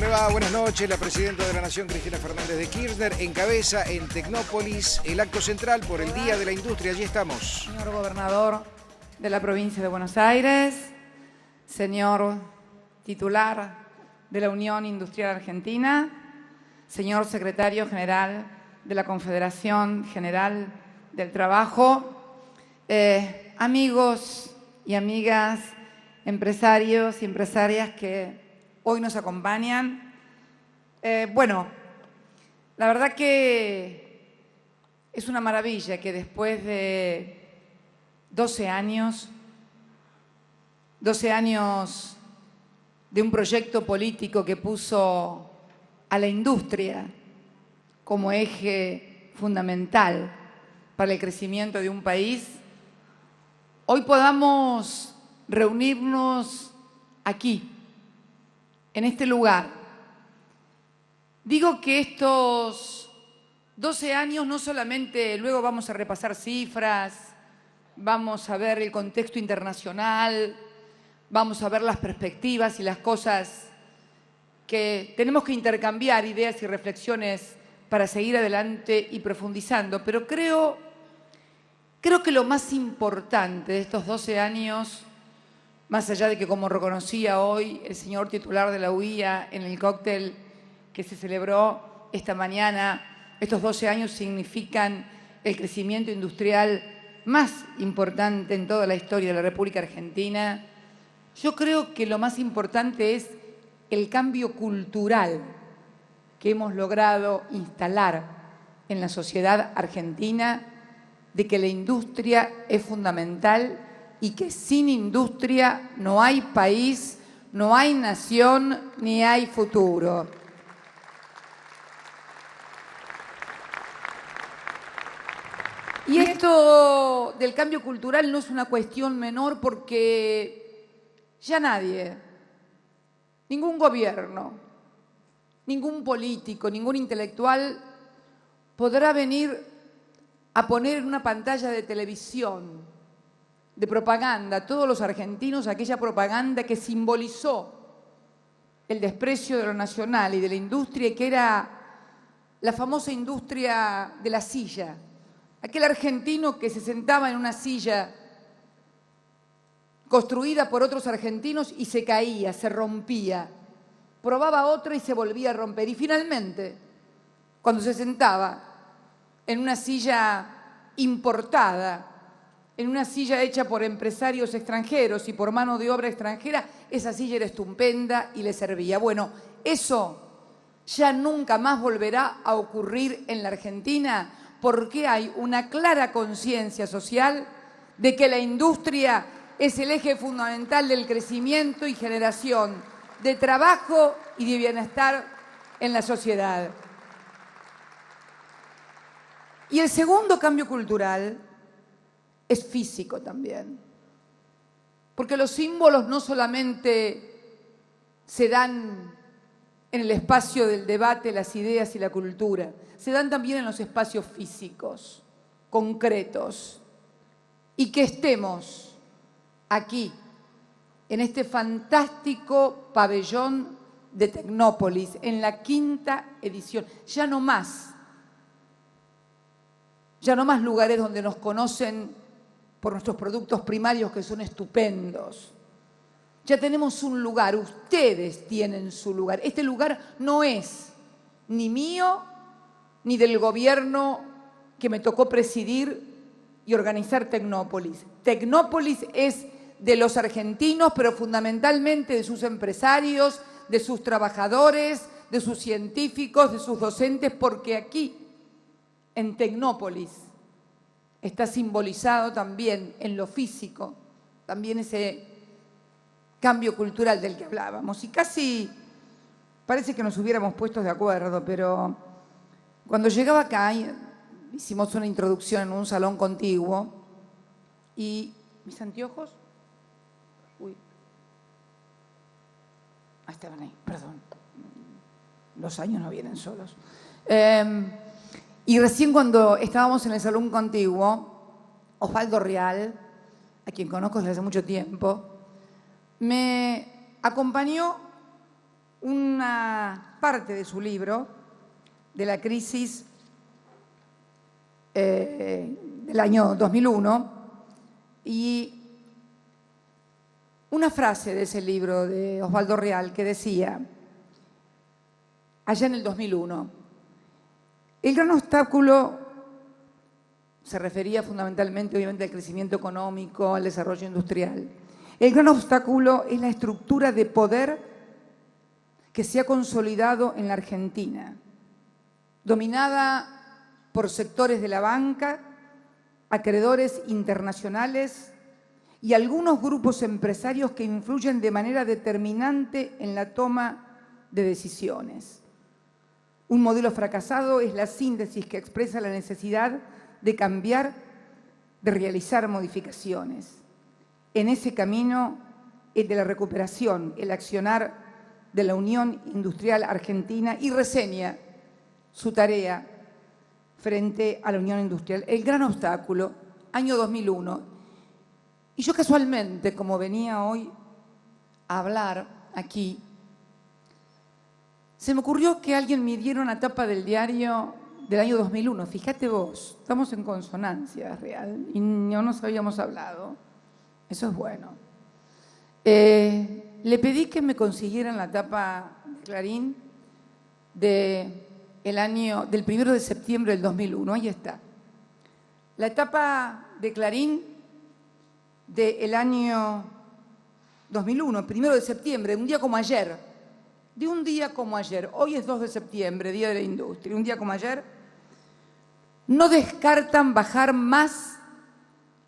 le va? Buenas noches. La presidenta de la Nación, Cristina Fernández de Kirchner, encabeza en Tecnópolis el acto central por el Día de la Industria. Allí estamos. Señor gobernador de la provincia de Buenos Aires, señor titular de la Unión Industrial Argentina, señor secretario general de la Confederación General del Trabajo, amigos y amigas, empresarios y empresarias que hoy nos acompañan. Bueno, la verdad que es una maravilla que después de 12 años de un proyecto político que puso a la industria como eje fundamental para el crecimiento de un país, hoy podamos reunirnos aquí, en este lugar. Digo que estos 12 años no solamente, luego vamos a repasar cifras, vamos a ver el contexto internacional, vamos a ver las perspectivas y las cosas que tenemos que intercambiar, ideas y reflexiones para seguir adelante y profundizando. Pero creo que lo más importante de estos 12 años, más allá de que, como reconocía hoy el señor titular de la UIA en el cóctel que se celebró esta mañana, estos 12 años significan el crecimiento industrial más importante en toda la historia de la República Argentina. Yo creo que lo más importante es el cambio cultural que hemos logrado instalar en la sociedad argentina, de que la industria es fundamental y que sin industria no hay país, no hay nación, ni hay futuro. Y esto del cambio cultural no es una cuestión menor, porque ya nadie, ningún gobierno, ningún político, ningún intelectual podrá venir a poner en una pantalla de televisión, de propaganda, a todos los argentinos, aquella propaganda que simbolizó el desprecio de lo nacional y de la industria, y que era la famosa industria de la silla. Aquel argentino que se sentaba en una silla construida por otros argentinos y se caía, se rompía, probaba otra y se volvía a romper. Y finalmente, cuando se sentaba en una silla importada, en una silla hecha por empresarios extranjeros y por mano de obra extranjera, esa silla era estupenda y le servía. Bueno, eso ya nunca más volverá a ocurrir en la Argentina, porque hay una clara conciencia social de que la industria es el eje fundamental del crecimiento y generación de trabajo y de bienestar en la sociedad. Y el segundo cambio cultural es físico también, porque los símbolos no solamente se dan en el espacio del debate, las ideas y la cultura, se dan también en los espacios físicos, concretos, y que estemos aquí, en este fantástico pabellón de Tecnópolis, en la 5ª edición, ya no más lugares donde nos conocen por nuestros productos primarios, que son estupendos. Ya tenemos un lugar, ustedes tienen su lugar. Este lugar no es ni mío ni del gobierno que me tocó presidir y organizar Tecnópolis. Tecnópolis es de los argentinos, pero fundamentalmente de sus empresarios, de sus trabajadores, de sus científicos, de sus docentes, porque aquí, en Tecnópolis, está simbolizado también en lo físico, también ese cambio cultural del que hablábamos. Y casi parece que nos hubiéramos puesto de acuerdo, pero cuando llegaba acá, hicimos una introducción en un salón contiguo y mis anteojos, estaban ahí, perdón, los años no vienen solos. Y recién cuando estábamos en el salón contiguo, Osvaldo Real, a quien conozco desde hace mucho tiempo, me acompañó una parte de su libro, de la crisis del año 2001, y una frase de ese libro de Osvaldo Real que decía, allá en el 2001, el gran obstáculo se refería fundamentalmente, obviamente, al crecimiento económico, al desarrollo industrial. El gran obstáculo es la estructura de poder que se ha consolidado en la Argentina, dominada por sectores de la banca, acreedores internacionales y algunos grupos empresarios que influyen de manera determinante en la toma de decisiones. Un modelo fracasado es la síntesis que expresa la necesidad de cambiar, de realizar modificaciones. En ese camino, el de la recuperación, el accionar de la Unión Industrial Argentina, y reseña su tarea frente a la Unión Industrial. El gran obstáculo, año 2001. Y yo casualmente, como venía hoy a hablar aquí, se me ocurrió que alguien me diera una tapa del diario del año 2001. Fíjate vos, estamos en consonancia real y no nos habíamos hablado. Eso es bueno. Le pedí que me consiguieran la tapa de Clarín del 1 de septiembre del 2001. Ahí está. La etapa de Clarín del año 2001, 1 de septiembre, un día como ayer. De un día como ayer. Hoy es 2 de septiembre, Día de la Industria. Un día como ayer. No descartan bajar más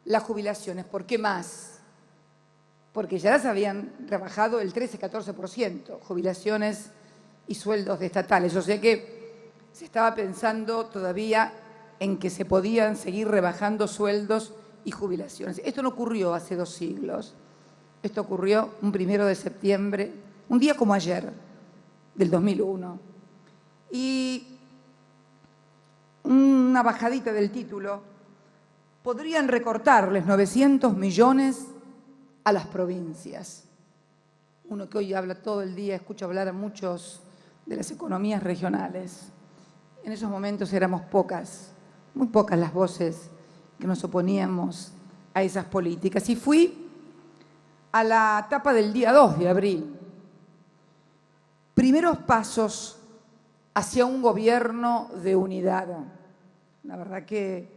las jubilaciones. ¿Por qué más? Porque ya las habían rebajado el 13-14%, jubilaciones y sueldos de estatales. O sea que se estaba pensando todavía en que se podían seguir rebajando sueldos y jubilaciones. Esto no ocurrió hace 2 siglos. Esto ocurrió un 1 de septiembre, un día como ayer, del 2001. Y una bajadita del título, podrían recortarles 900 millones a las provincias. Uno que hoy habla todo el día, escucha hablar a muchos de las economías regionales. En esos momentos éramos pocas, muy pocas las voces que nos oponíamos a esas políticas. Y fui a la etapa del día 2 de abril. Primeros pasos hacia un gobierno de unidad. La verdad que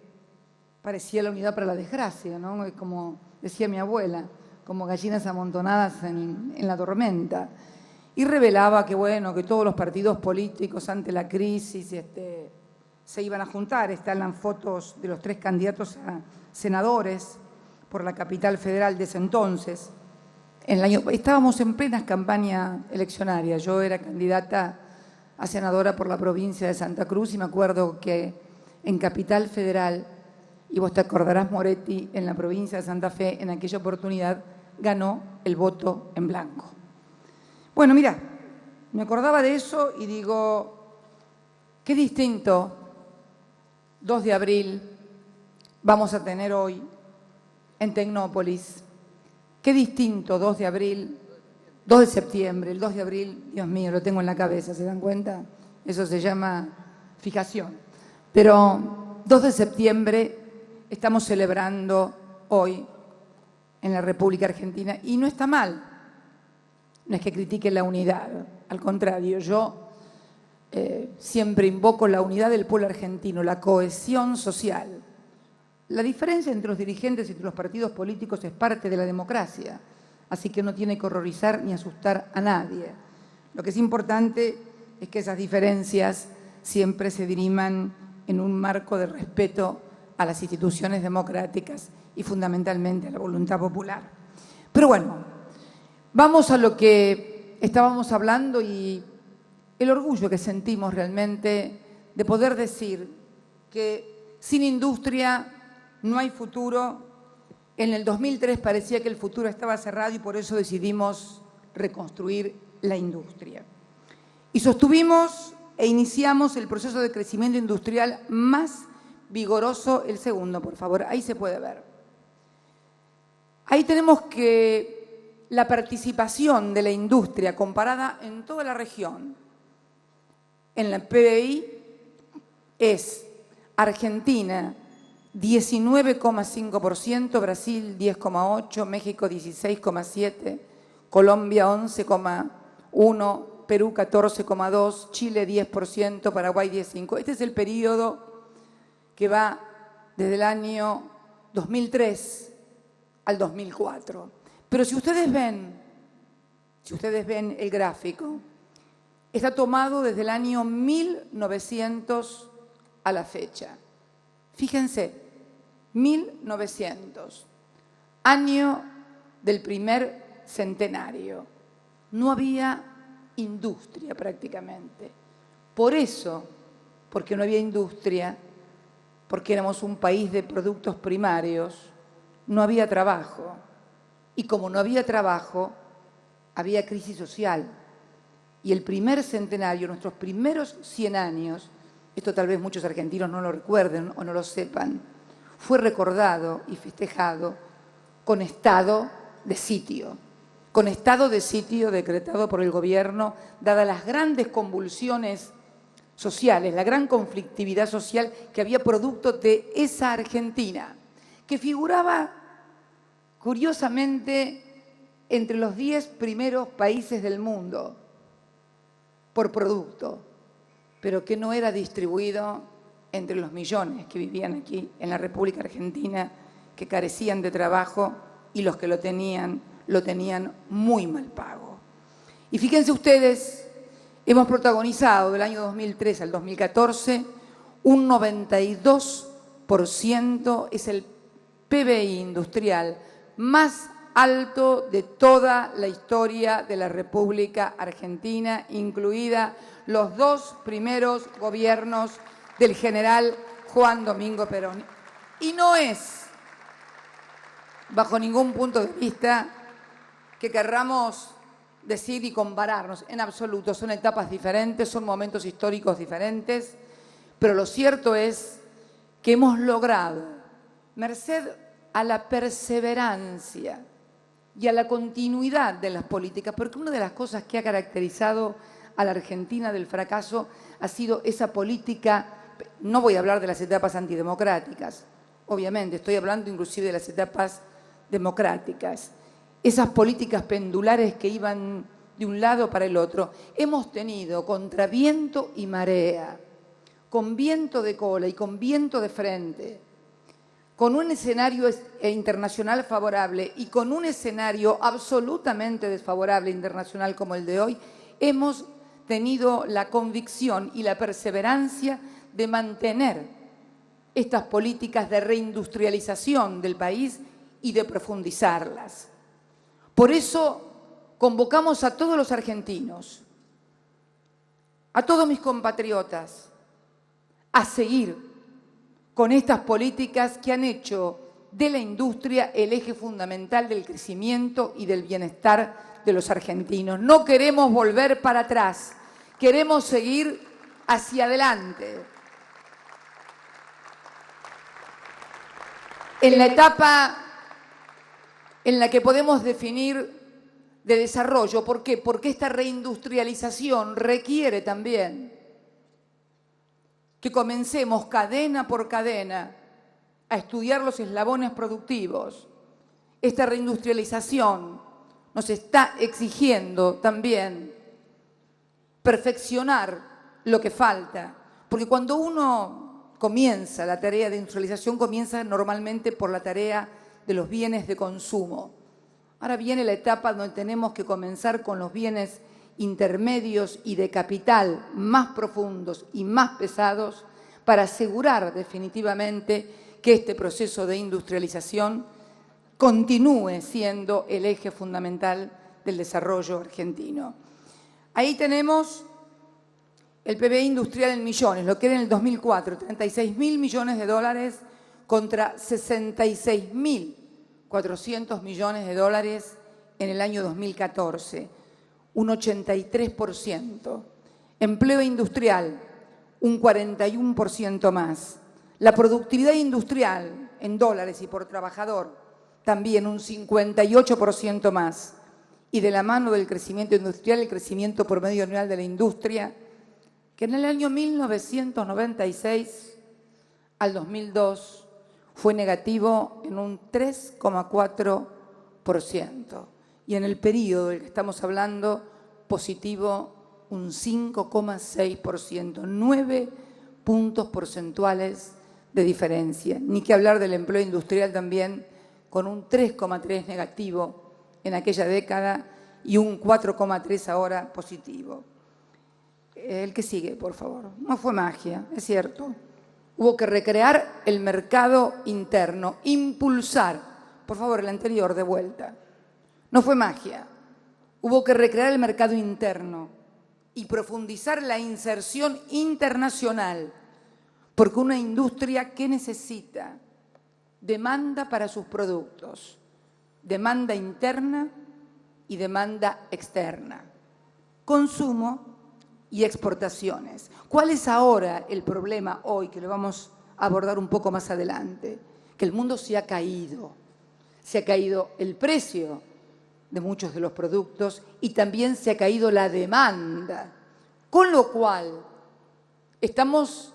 parecía la unidad para la desgracia, ¿no? Como decía mi abuela, como gallinas amontonadas en la tormenta. Y revelaba que, bueno, que todos los partidos políticos ante la crisis se iban a juntar. Están las fotos de los 3 candidatos a senadores por la capital federal de ese entonces. Estábamos en plena campaña eleccionaria. Yo era candidata a senadora por la provincia de Santa Cruz y me acuerdo que en Capital Federal, y vos te acordarás, Moretti, en la provincia de Santa Fe, en aquella oportunidad ganó el voto en blanco. Bueno, mira, me acordaba de eso y digo, qué distinto 2 de abril vamos a tener hoy en Tecnópolis. Qué distinto 2 de abril, 2 de septiembre, el 2 de abril, Dios mío, lo tengo en la cabeza, ¿se dan cuenta? Eso se llama fijación. Pero 2 de septiembre estamos celebrando hoy en la República Argentina y no está mal. No es que critique la unidad, al contrario, yo siempre invoco la unidad del pueblo argentino, la cohesión social. La diferencia entre los dirigentes y entre los partidos políticos es parte de la democracia, así que no tiene que horrorizar ni asustar a nadie. Lo que es importante es que esas diferencias siempre se diriman en un marco de respeto a las instituciones democráticas y fundamentalmente a la voluntad popular. Pero bueno, vamos a lo que estábamos hablando y el orgullo que sentimos realmente de poder decir que sin industria no hay futuro. En el 2003 parecía que el futuro estaba cerrado y por eso decidimos reconstruir la industria. Y sostuvimos e iniciamos el proceso de crecimiento industrial más vigoroso, el segundo, por favor, ahí se puede ver. Ahí tenemos que la participación de la industria comparada en toda la región en la PBI es Argentina 19,5%, Brasil 10,8%, México 16,7%, Colombia 11,1%, Perú 14,2%, Chile 10%, Paraguay 10,5%. Este es el periodo que va desde el año 2003 al 2004. Pero si ustedes ven el gráfico, está tomado desde el año 1900 a la fecha. Fíjense, 1900, año del primer centenario. No había industria prácticamente. Por eso, porque no había industria, porque éramos un país de productos primarios, no había trabajo. Y como no había trabajo, había crisis social. Y el primer centenario, nuestros primeros 100 años, esto tal vez muchos argentinos no lo recuerden o no lo sepan, fue recordado y festejado con estado de sitio. Con estado de sitio decretado por el gobierno, dadas las grandes convulsiones sociales, la gran conflictividad social que había producto de esa Argentina, que figuraba curiosamente entre los 10 primeros países del mundo por producto, pero que no era distribuido entre los millones que vivían aquí en la República Argentina, que carecían de trabajo y los que lo tenían muy mal pago. Y fíjense ustedes, hemos protagonizado del año 2003 al 2014 un 92% es el PBI industrial más alto de toda la historia de la República Argentina, incluida los 2 primeros gobiernos del general Juan Domingo Perón. Y no es, bajo ningún punto de vista, que querramos decir y compararnos, en absoluto. Son etapas diferentes, son momentos históricos diferentes, pero lo cierto es que hemos logrado, merced a la perseverancia y a la continuidad de las políticas, porque una de las cosas que ha caracterizado a la Argentina del fracaso ha sido esa política, no voy a hablar de las etapas antidemocráticas, obviamente, estoy hablando inclusive de las etapas democráticas, esas políticas pendulares que iban de un lado para el otro. Hemos tenido contra viento y marea, con viento de cola y con viento de frente, con un escenario internacional favorable y con un escenario absolutamente desfavorable internacional como el de hoy, hemos tenido la convicción y la perseverancia de mantener estas políticas de reindustrialización del país y de profundizarlas. Por eso convocamos a todos los argentinos, a todos mis compatriotas, a seguir con estas políticas que han hecho de la industria el eje fundamental del crecimiento y del bienestar de los argentinos. No queremos volver para atrás, queremos seguir hacia adelante. En la etapa en la que podemos definir de desarrollo. ¿Por qué? Porque esta reindustrialización requiere también que comencemos cadena por cadena a estudiar los eslabones productivos. Esta reindustrialización nos está exigiendo también perfeccionar lo que falta, porque cuando uno comienza la tarea de industrialización, comienza normalmente por la tarea de los bienes de consumo. Ahora viene la etapa donde tenemos que comenzar con los bienes intermedios y de capital más profundos y más pesados para asegurar definitivamente que este proceso de industrialización continúe siendo el eje fundamental del desarrollo argentino. Ahí tenemos el PBI industrial en millones, lo que era en el 2004, 36.000 millones de dólares contra 66.400 millones de dólares en el año 2014, un 83%. Empleo industrial, un 41% más. La productividad industrial en dólares y por trabajador, también un 58% más. y de la mano del crecimiento industrial, el crecimiento promedio anual de la industria, que en el año 1996 al 2002 fue negativo en un 3,4%. Y en el periodo del que estamos hablando, positivo un 5,6%, 9 puntos porcentuales de diferencia. Ni que hablar del empleo industrial también, con un 3,3 negativo en aquella década y un 4,3 ahora positivo. El que sigue, por favor. No fue magia, es cierto. Hubo que recrear el mercado interno, impulsar, por favor, el anterior de vuelta. No fue magia. Hubo que recrear el mercado interno y profundizar la inserción internacional, porque una industria que necesita demanda para sus productos, demanda interna y demanda externa, consumo y exportaciones. ¿Cuál es ahora el problema hoy, que lo vamos a abordar un poco más adelante? Que el mundo se ha caído el precio de muchos de los productos y también se ha caído la demanda, con lo cual estamos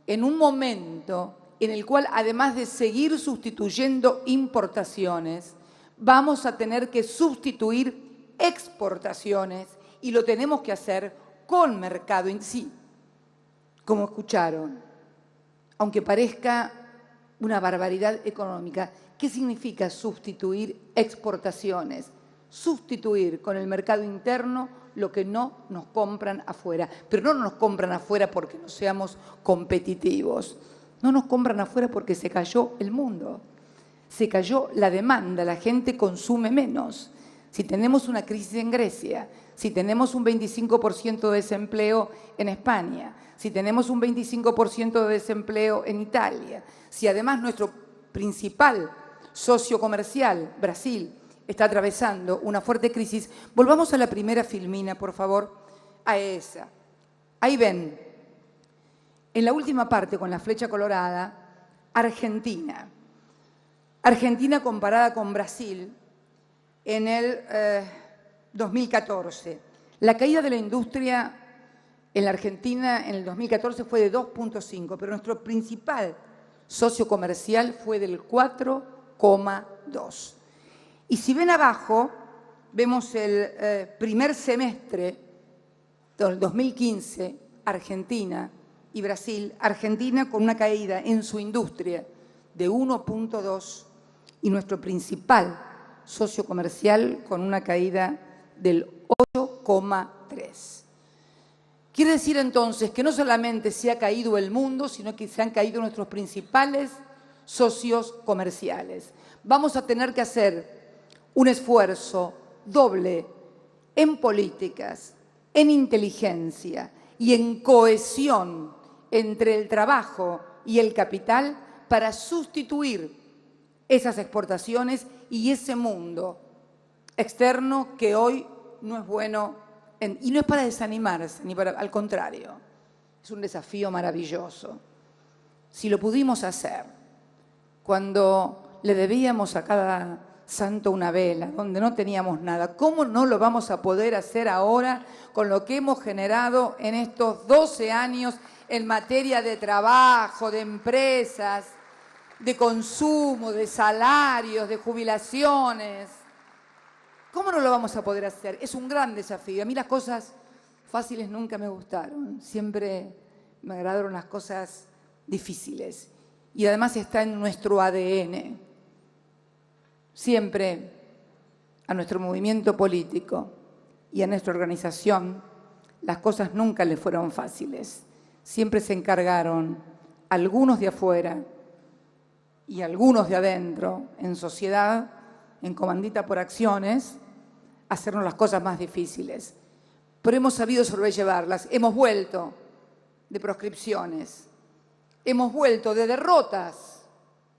en un momento en el cual, además de seguir sustituyendo importaciones, vamos a tener que sustituir exportaciones y lo tenemos que hacer con mercado en sí. Como escucharon, aunque parezca una barbaridad económica, ¿qué significa sustituir exportaciones? Sustituir con el mercado interno lo que no nos compran afuera. Pero no nos compran afuera porque no seamos competitivos. No nos compran afuera porque se cayó el mundo. Se cayó la demanda, la gente consume menos. Si tenemos una crisis en Grecia, si tenemos un 25% de desempleo en España, si tenemos un 25% de desempleo en Italia, si además nuestro principal socio comercial, Brasil, está atravesando una fuerte crisis, volvamos a la primera filmina, por favor, a esa. Ahí ven, en la última parte con la flecha colorada, Argentina. Argentina comparada con Brasil en el 2014. La caída de la industria en la Argentina en el 2014 fue de 2,5, pero nuestro principal socio comercial fue del 4,2. Y si ven abajo, vemos el primer semestre del 2015, Argentina y Brasil. Argentina con una caída en su industria de 1,2 y nuestro principal socio comercial con una caída del 8,3. Quiere decir entonces que no solamente se ha caído el mundo, sino que se han caído nuestros principales socios comerciales. Vamos a tener que hacer un esfuerzo doble en políticas, en inteligencia y en cohesión entre el trabajo y el capital para sustituir esas exportaciones y ese mundo externo que hoy no es bueno. Y no es para desanimarse, al contrario, es un desafío maravilloso. Si lo pudimos hacer cuando le debíamos a cada santo una vela, donde no teníamos nada, ¿cómo no lo vamos a poder hacer ahora con lo que hemos generado en estos 12 años en materia de trabajo, de empresas, de consumo, de salarios, de jubilaciones? ¿Cómo no lo vamos a poder hacer? Es un gran desafío. A mí las cosas fáciles nunca me gustaron. Siempre me agradaron las cosas difíciles. Y además está en nuestro ADN. Siempre a nuestro movimiento político y a nuestra organización las cosas nunca le fueron fáciles. Siempre se encargaron algunos de afuera y algunos de adentro, en sociedad, en comandita por acciones, hacernos las cosas más difíciles. Pero hemos sabido sobrellevarlas. Hemos vuelto de proscripciones. Hemos vuelto de derrotas.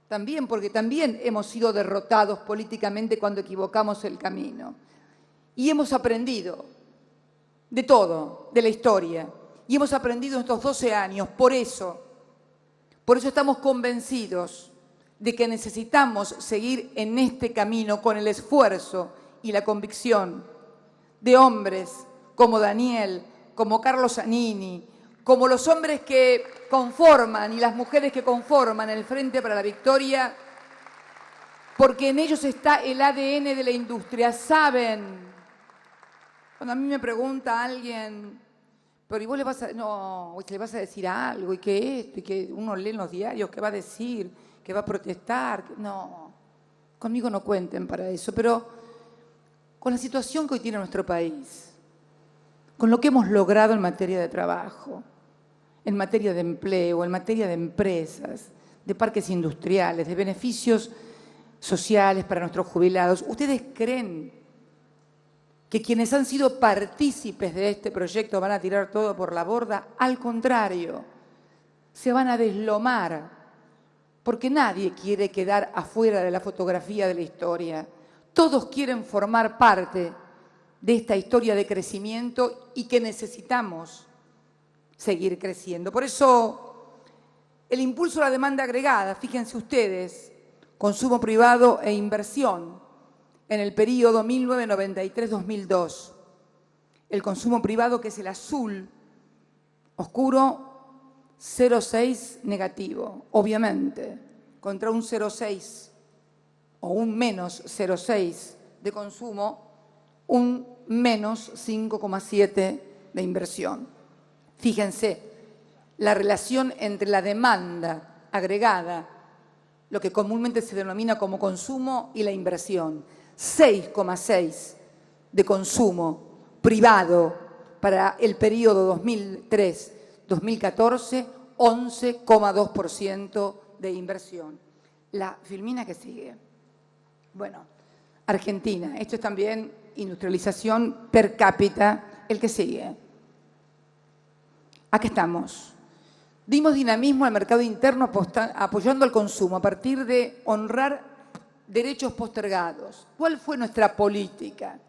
También, porque también hemos sido derrotados políticamente cuando equivocamos el camino. Y hemos aprendido de todo, de la historia. Y hemos aprendido estos 12 años. Por eso estamos convencidos de que necesitamos seguir en este camino con el esfuerzo y la convicción de hombres como Daniel, como Carlos Zanini, como los hombres que conforman y las mujeres que conforman el Frente para la Victoria, porque en ellos está el ADN de la industria. Saben, cuando a mí me pregunta alguien, pero ¿y vos le vas a decir algo? ¿Y qué esto? ¿Y que uno lee en los diarios? ¿Qué va a decir? ¿Que va a protestar? No, conmigo no cuenten para eso. Pero con la situación que hoy tiene nuestro país, con lo que hemos logrado en materia de trabajo, en materia de empleo, en materia de empresas, de parques industriales, de beneficios sociales para nuestros jubilados, ¿ustedes creen que quienes han sido partícipes de este proyecto van a tirar todo por la borda? Al contrario, se van a deslomar, porque nadie quiere quedar afuera de la fotografía de la historia. Todos quieren formar parte de esta historia de crecimiento y que necesitamos seguir creciendo. Por eso, el impulso a la demanda agregada, fíjense ustedes, consumo privado e inversión, en el periodo 1993-2002. El consumo privado, que es el azul oscuro, 0,6 negativo, obviamente, contra un 0,6 o un menos 0,6 de consumo, un menos 5,7 de inversión. Fíjense, la relación entre la demanda agregada, lo que comúnmente se denomina como consumo, y la inversión. 6,6 de consumo privado para el periodo 2003-2014, 11,2% de inversión. La filmina que sigue. Bueno, Argentina, esto es también industrialización per cápita, el que sigue. Aquí estamos. Dimos dinamismo al mercado interno apoyando al consumo a partir de honrar derechos postergados. ¿Cuál fue nuestra política?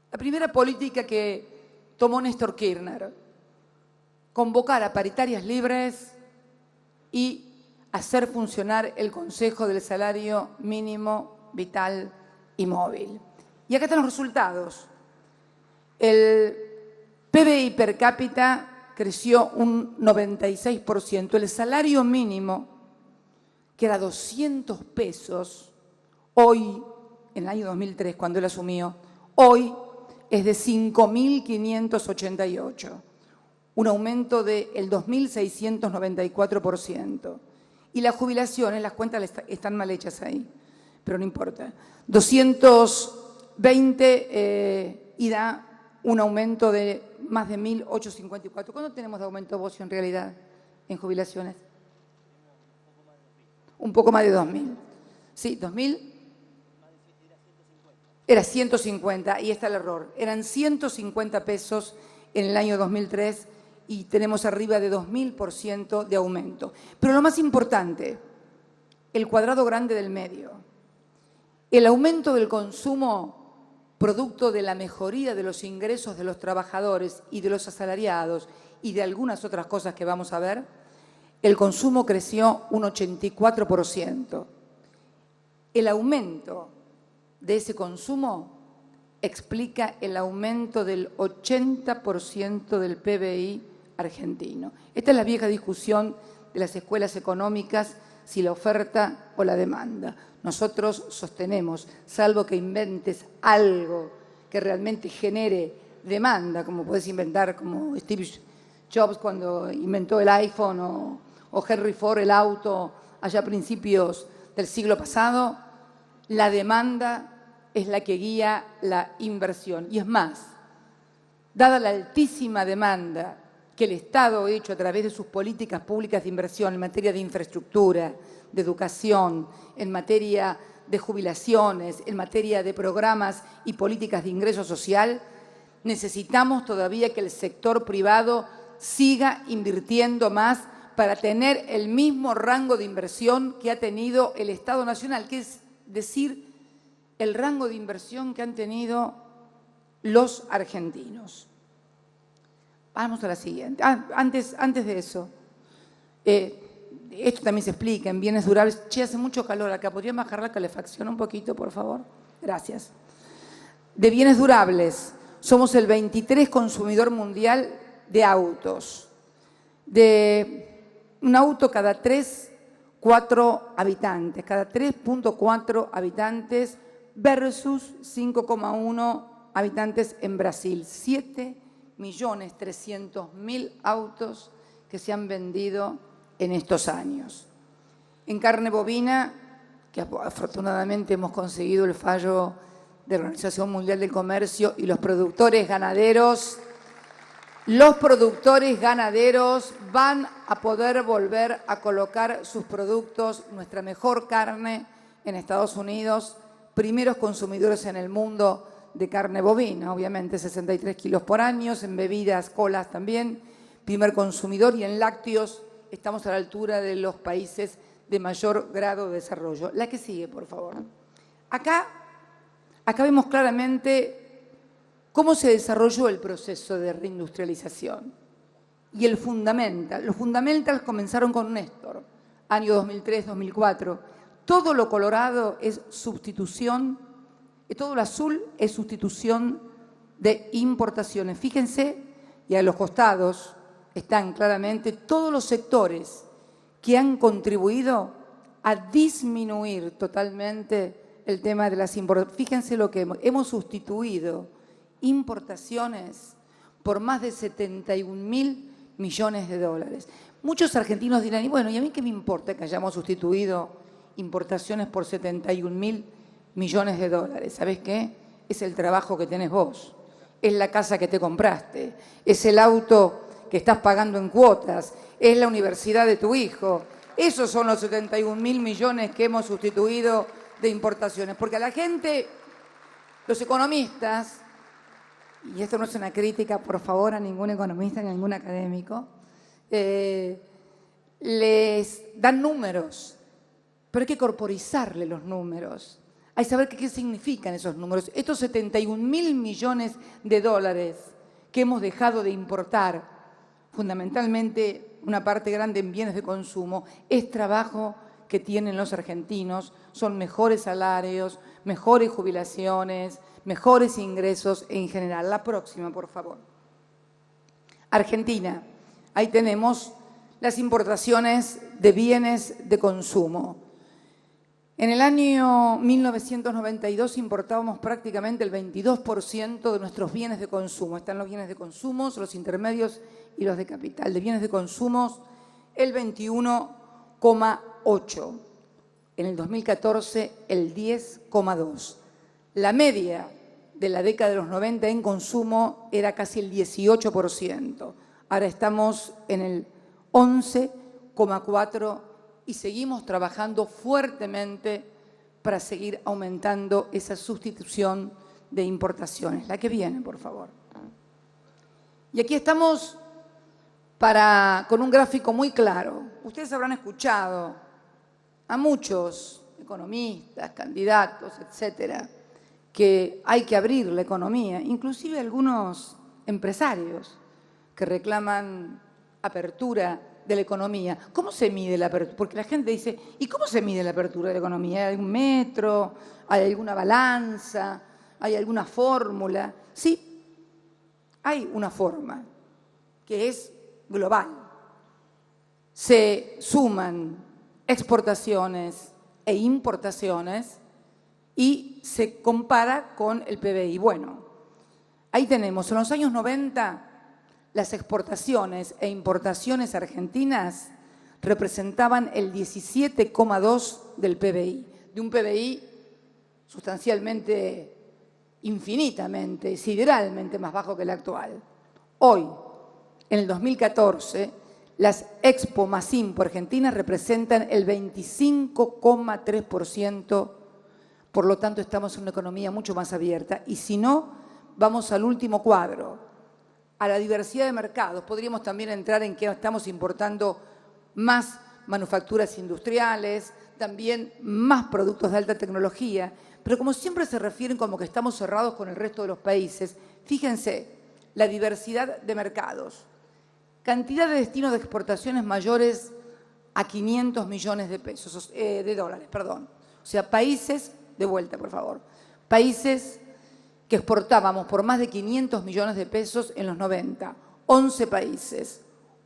La primera política que tomó Néstor Kirchner: convocar a paritarias libres y hacer funcionar el Consejo del Salario Mínimo Vital y Móvil. Y acá están los resultados. El PBI per cápita creció un 96%. El salario mínimo, que era 200 pesos, hoy, en el año 2003, cuando él asumió, hoy es de 5.588, un aumento del 2.694%. Y las jubilaciones, las cuentas están mal hechas ahí, pero no importa. 220 y da un aumento de más de 1.854. ¿Cuándo tenemos de aumento, Bocio, en realidad, en jubilaciones? Un poco más de 2.000. Sí, 2.000. Era 150, y está el error. Eran 150 pesos en el año 2003 y tenemos arriba de 2.000% de aumento. Pero lo más importante, el cuadrado grande del medio. El aumento del consumo producto de la mejoría de los ingresos de los trabajadores y de los asalariados y de algunas otras cosas que vamos a ver, el consumo creció un 84%. El aumento de ese consumo explica el aumento del 80% del PBI argentino. Esta es la vieja discusión de las escuelas económicas, si la oferta o la demanda. Nosotros sostenemos, salvo que inventes algo que realmente genere demanda, como puedes inventar como Steve Jobs cuando inventó el iPhone o Henry Ford el auto allá a principios del siglo pasado, la demanda es la que guía la inversión. Y es más, dada la altísima demanda que el Estado ha hecho a través de sus políticas públicas de inversión en materia de infraestructura, de educación, en materia de jubilaciones, en materia de programas y políticas de ingreso social, necesitamos todavía que el sector privado siga invirtiendo más para tener el mismo rango de inversión que ha tenido el Estado Nacional, que es decir, el rango de inversión que han tenido los argentinos. Vamos a la siguiente. Antes de eso, esto también se explica en bienes durables. Che, hace mucho calor acá. ¿Podrían bajar la calefacción un poquito, por favor? Gracias. De bienes durables, Somos el 23 consumidor mundial de autos. De un auto cada 3,4 habitantes, cada 3,4 habitantes versus 5,1 habitantes en Brasil. 7.300.000 autos que se han vendido en estos años. En carne bovina, que afortunadamente hemos conseguido el fallo de la Organización Mundial del Comercio, y los productores ganaderos van a poder volver a colocar sus productos, nuestra mejor carne, en Estados Unidos, primeros consumidores en el mundo de carne bovina, obviamente 63 kilos por año, en bebidas, colas también, primer consumidor, y en lácteos estamos a la altura de los países de mayor grado de desarrollo. La que sigue, por favor. Acá vemos claramente cómo se desarrolló el proceso de reindustrialización. Y los fundamentals comenzaron con Néstor, año 2003-2004. Todo lo colorado es sustitución, todo lo azul es sustitución de importaciones. Fíjense, y a los costados están claramente todos los sectores que han contribuido a disminuir totalmente el tema de las importaciones. Fíjense lo que hemos sustituido importaciones por más de 71.000 millones de dólares. Muchos argentinos dirán, y bueno, ¿y a mí qué me importa que hayamos sustituido importaciones por 71.000 millones de dólares? ¿Sabés qué? Es el trabajo que tenés vos, es la casa que te compraste, es el auto que estás pagando en cuotas, es la universidad de tu hijo. Esos son los 71.000 millones que hemos sustituido de importaciones. Porque a la gente, los economistas, y esto no es una crítica, por favor, a ningún economista ni a ningún académico, les dan números, pero hay que corporizarle los números. Hay que saber qué significan esos números. Estos 71.000 millones de dólares que hemos dejado de importar, fundamentalmente una parte grande en bienes de consumo, es trabajo que tienen los argentinos, son mejores salarios, mejores jubilaciones, mejores ingresos en general. La próxima, por favor. Argentina. Ahí tenemos las importaciones de bienes de consumo. En el año 1992 importábamos prácticamente el 22% de nuestros bienes de consumo. Están los bienes de consumo, los intermedios y los de capital. De bienes de consumo, el 21,8%. En el 2014, el 10,2%. La media de la década de los 90 en consumo era casi el 18%. Ahora estamos en el 11,4% y seguimos trabajando fuertemente para seguir aumentando esa sustitución de importaciones. La que viene, por favor. Y aquí estamos con un gráfico muy claro. Ustedes habrán escuchado a muchos economistas, candidatos, etcétera, que hay que abrir la economía, inclusive algunos empresarios que reclaman apertura de la economía. ¿Cómo se mide la apertura? Porque la gente dice, ¿y cómo se mide la apertura de la economía? ¿Hay algún metro? ¿Hay alguna balanza? ¿Hay alguna fórmula? Sí, hay una forma que es global. Se suman exportaciones e importaciones y se compara con el PBI. Bueno, ahí tenemos, en los años 90, las exportaciones e importaciones argentinas representaban el 17,2% del PBI, de un PBI sustancialmente, infinitamente, sideralmente más bajo que el actual. Hoy, en el 2014, las Expo más Impo argentinas representan el 25,3%, por lo tanto estamos en una economía mucho más abierta. Y si no, vamos al último cuadro, a la diversidad de mercados. Podríamos también entrar en que estamos importando más manufacturas industriales, también más productos de alta tecnología, pero como siempre se refieren como que estamos cerrados con el resto de los países, fíjense, la diversidad de mercados. Cantidad de destinos de exportaciones mayores a 500 millones de dólares. O sea, países, de vuelta por favor, países que exportábamos por más de 500 millones de pesos en los 90, 11 países.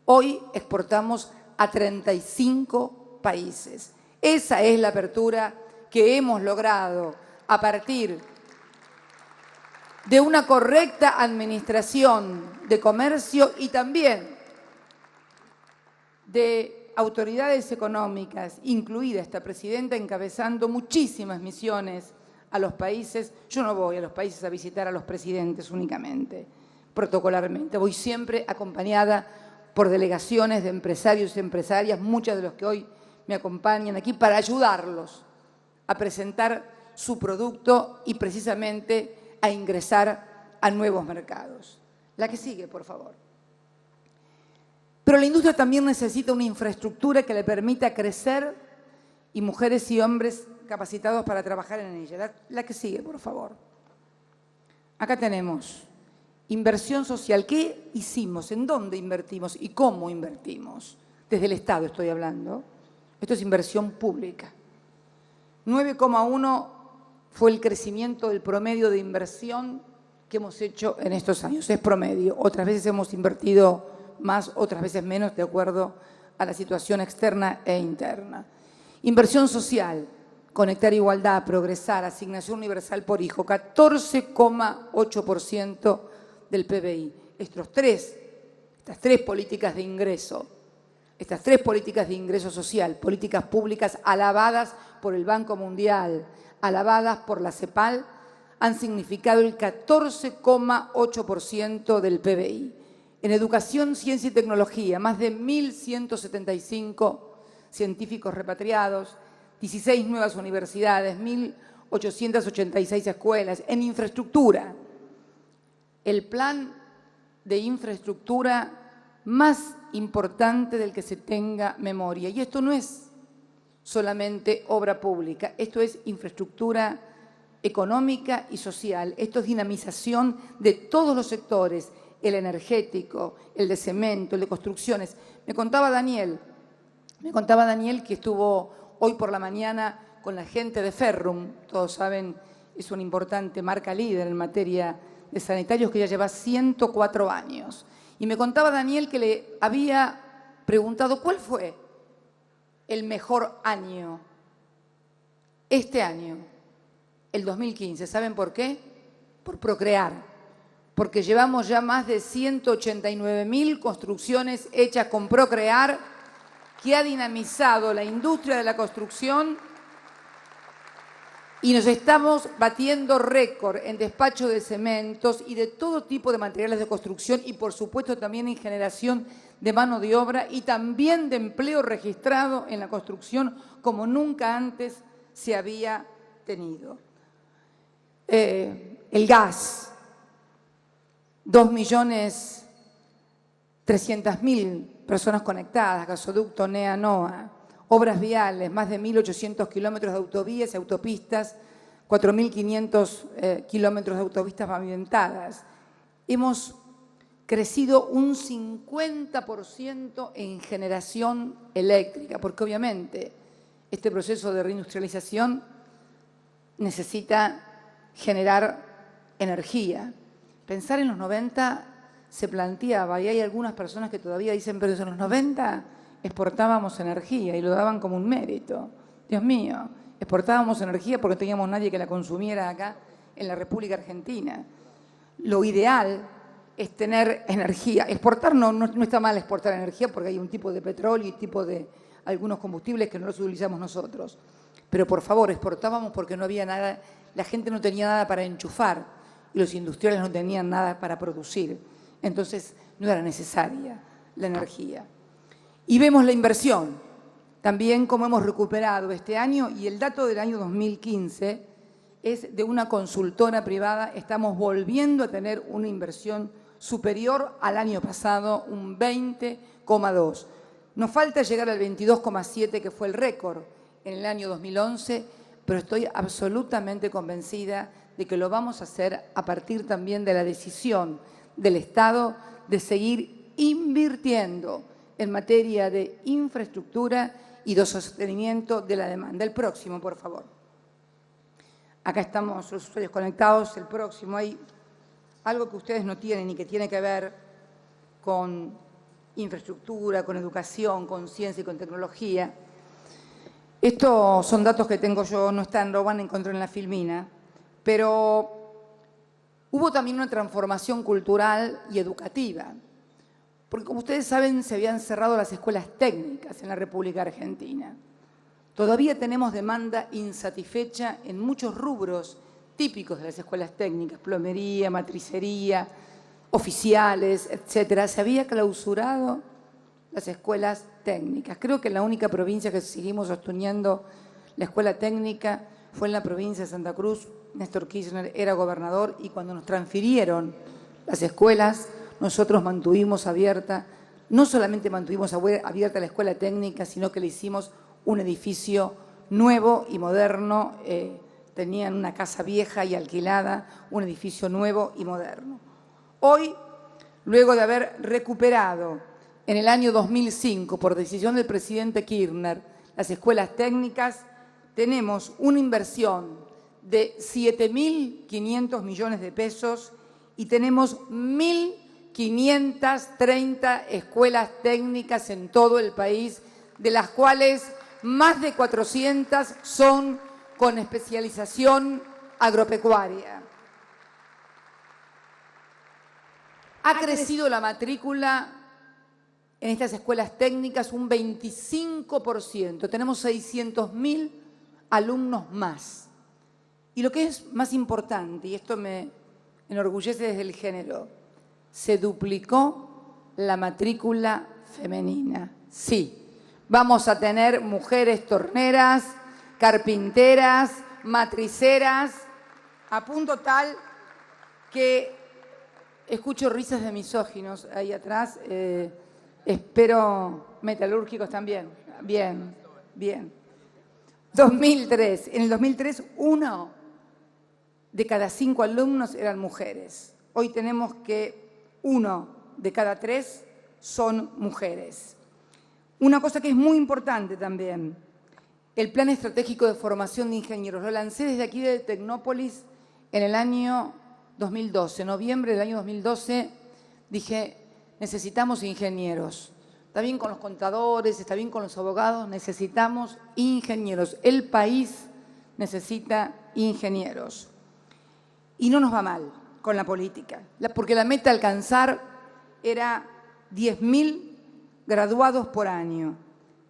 Hoy exportamos a 35 países. Esa es la apertura que hemos logrado a partir de una correcta administración de comercio y también de autoridades económicas, incluida esta presidenta, encabezando muchísimas misiones a los países. Yo no voy a los países a visitar a los presidentes únicamente, protocolarmente. Voy siempre acompañada por delegaciones de empresarios y empresarias, muchos de los que hoy me acompañan aquí, para ayudarlos a presentar su producto y precisamente a ingresar a nuevos mercados. La que sigue, por favor. Pero la industria también necesita una infraestructura que le permita crecer y mujeres y hombres capacitados para trabajar en ella. La que sigue, por favor. Acá tenemos inversión social. ¿Qué hicimos? ¿En dónde invertimos? ¿Y cómo invertimos? Desde el Estado estoy hablando. Esto es inversión pública. 9,1 fue el crecimiento del promedio de inversión que hemos hecho en estos años. Es promedio. Otras veces hemos invertido más, otras veces menos, de acuerdo a la situación externa e interna. Inversión social, conectar igualdad, progresar, asignación universal por hijo, 14,8% del PBI. Estas tres políticas de ingreso, estas tres políticas de ingreso social, políticas públicas alabadas por el Banco Mundial, alabadas por la CEPAL, han significado el 14,8% del PBI. En educación, ciencia y tecnología, más de 1.175 científicos repatriados, 16 nuevas universidades, 1.886 escuelas. En infraestructura, el plan de infraestructura más importante del que se tenga memoria. Y esto no es solamente obra pública, esto es infraestructura económica y social, esto es dinamización de todos los sectores, el energético, el de cemento, el de construcciones. Me contaba Daniel que estuvo hoy por la mañana con la gente de Ferrum, todos saben, es una importante marca líder en materia de sanitarios que ya lleva 104 años. Y me contaba Daniel que le había preguntado cuál fue el mejor año, este año, el 2015. ¿Saben por qué? Por Procrear. Porque llevamos ya más de 189.000 construcciones hechas con Procrear, que ha dinamizado la industria de la construcción y nos estamos batiendo récord en despacho de cementos y de todo tipo de materiales de construcción y, por supuesto, también en generación de mano de obra y también de empleo registrado en la construcción como nunca antes se había tenido. El gas, 2.300.000 personas conectadas, gasoducto NEA-NOA, obras viales, más de 1.800 kilómetros de autovías y autopistas, 4.500 kilómetros de autopistas pavimentadas. Hemos crecido un 50% en generación eléctrica, porque obviamente este proceso de reindustrialización necesita generar energía. Pensar en los 90 se planteaba, y hay algunas personas que todavía dicen, pero en los 90 exportábamos energía y lo daban como un mérito. Dios mío, exportábamos energía porque no teníamos nadie que la consumiera acá en la República Argentina. Lo ideal es tener energía. Exportar no está mal exportar energía porque hay un tipo de petróleo y tipo de algunos combustibles que no los utilizamos nosotros. Pero por favor, exportábamos porque no había nada, la gente no tenía nada para enchufar y los industriales no tenían nada para producir. Entonces no era necesaria la energía. Y vemos la inversión, también cómo hemos recuperado este año, y el dato del año 2015 es de una consultora privada. Estamos volviendo a tener una inversión superior al año pasado, un 20,2. Nos falta llegar al 22,7, que fue el récord en el año 2011, pero estoy absolutamente convencida de que lo vamos a hacer a partir también de la decisión del Estado de seguir invirtiendo en materia de infraestructura y de sostenimiento de la demanda. El próximo, por favor. Acá estamos los usuarios conectados. El próximo, hay algo que ustedes no tienen y que tiene que ver con infraestructura, con educación, con ciencia y con tecnología. Estos son datos que tengo yo, no están, lo van a encontrar en la filmina, pero hubo también una transformación cultural y educativa, porque como ustedes saben, se habían cerrado las escuelas técnicas en la República Argentina. Todavía tenemos demanda insatisfecha en muchos rubros típicos de las escuelas técnicas, plomería, matricería, oficiales, etcétera. Se había clausurado las escuelas técnicas. Creo que la única provincia que seguimos sosteniendo la escuela técnica fue en la provincia de Santa Cruz. Néstor Kirchner era gobernador y cuando nos transfirieron las escuelas, nosotros mantuvimos abierta, no solamente mantuvimos abierta la escuela técnica, sino que le hicimos un edificio nuevo y moderno. Tenían una casa vieja y alquilada, un edificio nuevo y moderno. Hoy, luego de haber recuperado en el año 2005, por decisión del presidente Kirchner, las escuelas técnicas, tenemos una inversión de 7.500 millones de pesos y tenemos 1.530 escuelas técnicas en todo el país, de las cuales más de 400 son con especialización agropecuaria. Ha crecido la matrícula en estas escuelas técnicas un 25%. Tenemos 600.000 alumnos más. Y lo que es más importante, y esto me enorgullece desde el género, se duplicó la matrícula femenina. Sí, vamos a tener mujeres torneras, carpinteras, matriceras, a punto tal que escucho risas de misóginos ahí atrás. Espero metalúrgicos también. Bien, bien. 2003. En el 2003, 1 de cada 5 alumnos eran mujeres. Hoy tenemos que 1 de cada 3 son mujeres. Una cosa que es muy importante también, el Plan Estratégico de Formación de Ingenieros. Lo lancé desde aquí de Tecnópolis en el año 2012. En noviembre del año 2012 dije, necesitamos ingenieros. Está bien con los contadores, está bien con los abogados, necesitamos ingenieros. El país necesita ingenieros. Y no nos va mal con la política, porque la meta a alcanzar era 10.000 graduados por año.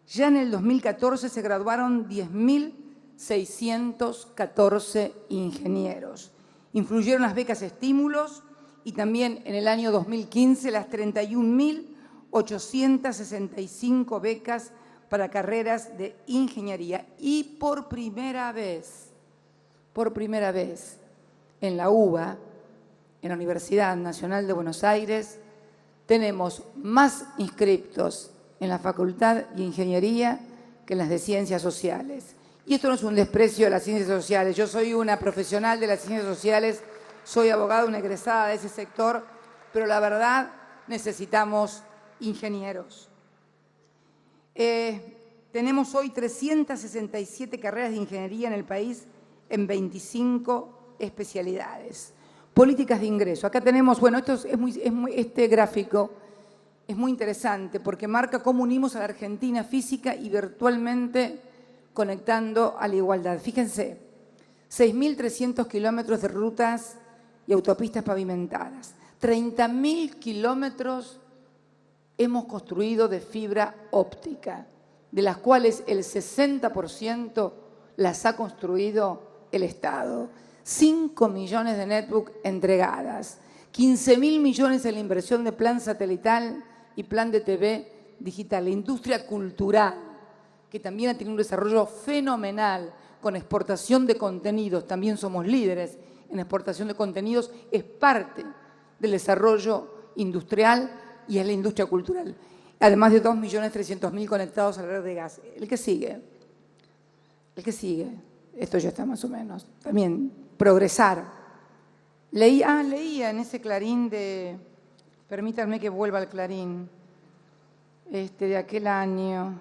Ya en el 2014 se graduaron 10.614 ingenieros. Influyeron las becas estímulos y también en el año 2015 las 31.865 becas para carreras de ingeniería. Y por primera vez en la UBA, en la Universidad Nacional de Buenos Aires, tenemos más inscriptos en la Facultad de Ingeniería que en las de Ciencias Sociales. Y esto no es un desprecio de las ciencias sociales. Yo soy una profesional de las ciencias sociales, soy abogada, una egresada de ese sector, pero la verdad necesitamos ingenieros. Tenemos hoy 367 carreras de ingeniería en el país en 25 especialidades. Políticas de ingreso. Acá tenemos, bueno, este gráfico es muy interesante porque marca cómo unimos a la Argentina física y virtualmente conectando a la igualdad. Fíjense, 6.300 kilómetros de rutas y autopistas pavimentadas. 30.000 kilómetros hemos construido de fibra óptica, de las cuales el 60% las ha construido el Estado. 5 millones de netbook entregadas. 15.000 millones en la inversión de plan satelital y plan de TV digital. La industria cultural, que también ha tenido un desarrollo fenomenal con exportación de contenidos, también somos líderes en exportación de contenidos, es parte del desarrollo industrial y es la industria cultural. Además de 2.300.000 conectados a la red de gas. El que sigue, esto ya está más o menos, también progresar. Leía en ese Clarín de, permítanme que vuelva al Clarín, de aquel año,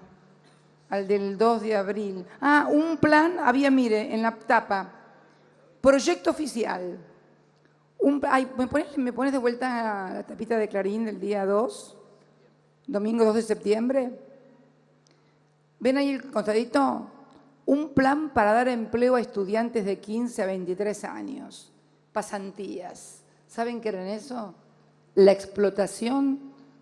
al del 2 de abril. Un plan, había, mire, en la tapa, Proyecto oficial. ¿Me pones de vuelta la tapita de Clarín del día 2? Domingo 2 de septiembre. ¿Ven ahí el costadito? Un plan para dar empleo a estudiantes de 15 a 23 años. Pasantías. ¿Saben qué era eso? La explotación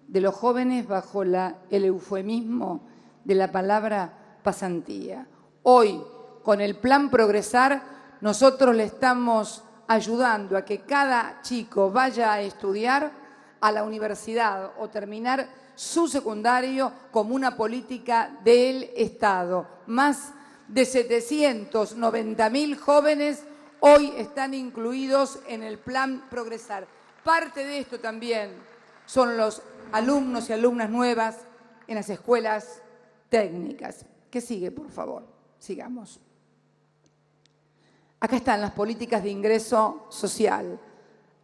de los jóvenes bajo el eufemismo de la palabra pasantía. Hoy, con el plan Progresar, nosotros le estamos ayudando a que cada chico vaya a estudiar a la universidad o terminar su secundario como una política del Estado. Más de 790.000 jóvenes hoy están incluidos en el plan Progresar. Parte de esto también son los alumnos y alumnas nuevas en las escuelas técnicas. ¿Qué sigue, por favor? Sigamos. Acá están las políticas de ingreso social,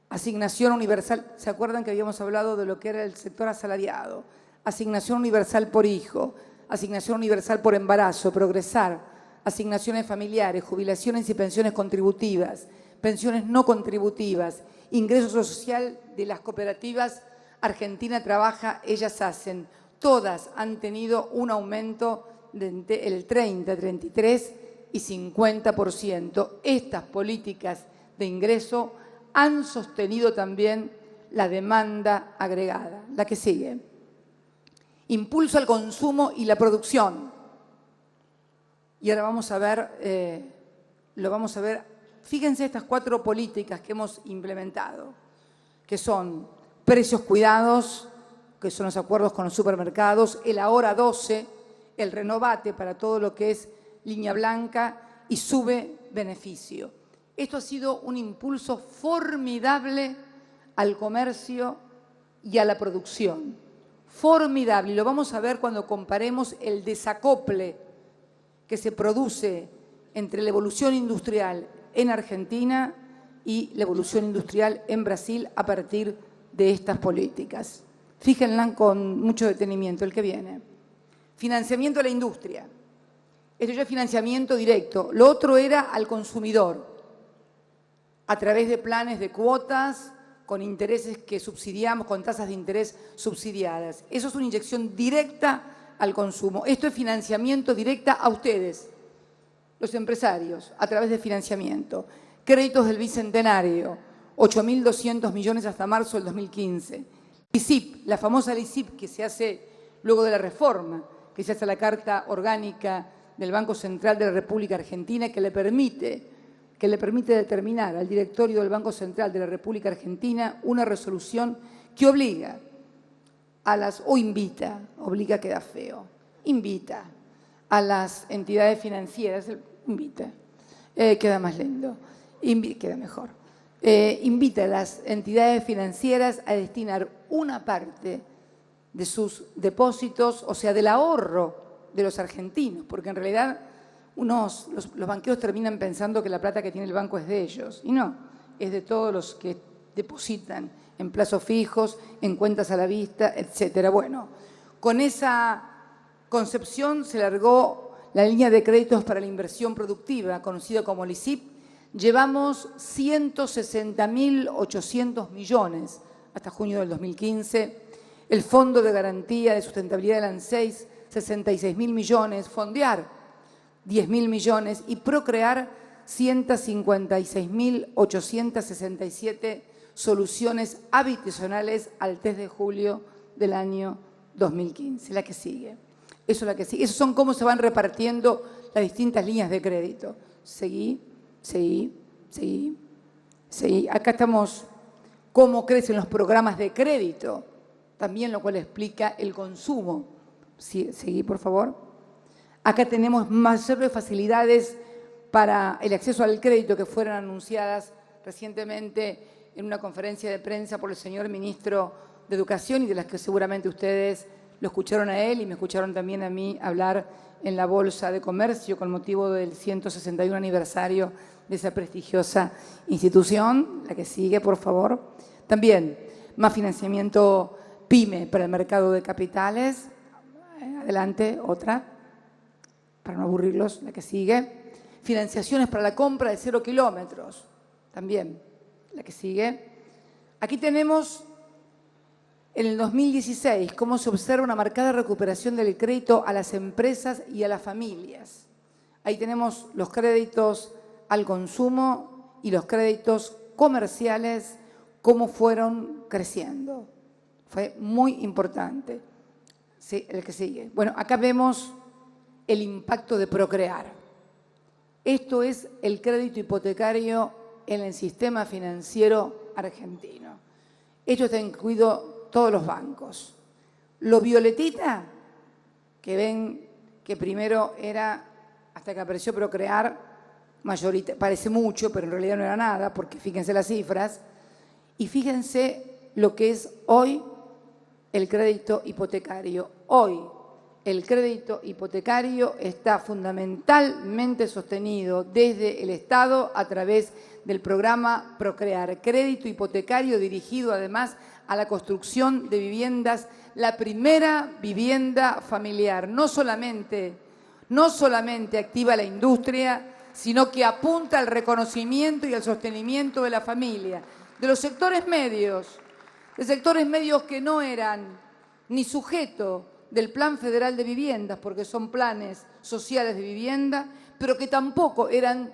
asignación universal. ¿Se acuerdan que habíamos hablado de lo que era el sector asalariado? Asignación universal por hijo, asignación universal por embarazo, Progresar, asignaciones familiares, jubilaciones y pensiones contributivas, pensiones no contributivas, ingreso social de las cooperativas Argentina Trabaja, Ellas Hacen. Todas han tenido un aumento del 30, 33 y 50%. Estas políticas de ingreso han sostenido también la demanda agregada. La que sigue. Impulso al consumo y la producción. Y ahora vamos a ver, Fíjense estas 4 políticas que hemos implementado, que son precios cuidados, que son los acuerdos con los supermercados, el Ahora 12, el Renovate para todo lo que es línea blanca y sube beneficio. Esto ha sido un impulso formidable al comercio y a la producción. Formidable. Y lo vamos a ver cuando comparemos el desacople que se produce entre la evolución industrial en Argentina y la evolución industrial en Brasil a partir de estas políticas. Fíjenla con mucho detenimiento, el que viene. Financiamiento de la industria. Esto ya es financiamiento directo. Lo otro era al consumidor, a través de planes de cuotas, con intereses que subsidiamos, con tasas de interés subsidiadas. Eso es una inyección directa al consumo. Esto es financiamiento directa a ustedes, los empresarios, a través de financiamiento. Créditos del Bicentenario, 8.200 millones hasta marzo del 2015. LISIP, la famosa LISIP que se hace luego de la reforma, que se hace la Carta Orgánica del Banco Central de la República Argentina, que le permite determinar al directorio del Banco Central de la República Argentina una resolución que obliga obliga queda feo, invita a las entidades financieras, queda más lindo, queda mejor, invita a las entidades financieras a destinar una parte de sus depósitos, o sea, del ahorro de los argentinos, porque en realidad los banqueros terminan pensando que la plata que tiene el banco es de ellos, y no, es de todos los que depositan en plazos fijos, en cuentas a la vista, etcétera. Bueno, con esa concepción se largó la línea de créditos para la inversión productiva, conocida como LISIP. Llevamos 160.800 millones hasta junio del 2015. El Fondo de Garantía de Sustentabilidad del ANSEIS, 66.000 millones. Fondear, 10.000 millones. Y Procrear, 156.867 soluciones habitacionales al 3 de julio del año 2015. La que sigue. Eso es la que sigue. Esos son cómo se van repartiendo las distintas líneas de crédito. Seguí. Acá estamos cómo crecen los programas de crédito, también lo cual explica el consumo. Seguí, por favor. Acá tenemos mayores facilidades para el acceso al crédito que fueron anunciadas recientemente en una conferencia de prensa por el señor ministro de Educación y de las que seguramente ustedes lo escucharon a él y me escucharon también a mí hablar en la Bolsa de Comercio con motivo del 161 aniversario de esa prestigiosa institución. La que sigue, por favor. También más financiamiento PYME para el mercado de capitales. Adelante, otra, para no aburrirlos, la que sigue. financiaciones para la compra de 0 kilómetros. También, la que sigue. Aquí tenemos en el 2016 cómo se observa una marcada recuperación del crédito a las empresas y a las familias. Ahí tenemos los créditos al consumo y los créditos comerciales, cómo fueron creciendo. Fue muy importante. Sí, el que sigue. Bueno, acá vemos el impacto de Procrear. Esto es el crédito hipotecario en el sistema financiero argentino. Esto está incluido todos los bancos. Lo violetita, que ven que primero era, hasta que apareció Procrear, parece mucho, pero en realidad no era nada, porque fíjense las cifras, y fíjense lo que es hoy el crédito hipotecario. Hoy el crédito hipotecario está fundamentalmente sostenido desde el Estado a través del programa Procrear, crédito hipotecario dirigido además a la construcción de viviendas, la primera vivienda familiar. No solamente activa la industria, sino que apunta al reconocimiento y al sostenimiento de la familia, de los sectores medios, de sectores medios que no eran ni sujeto del Plan Federal de Viviendas, porque son planes sociales de vivienda, pero que tampoco eran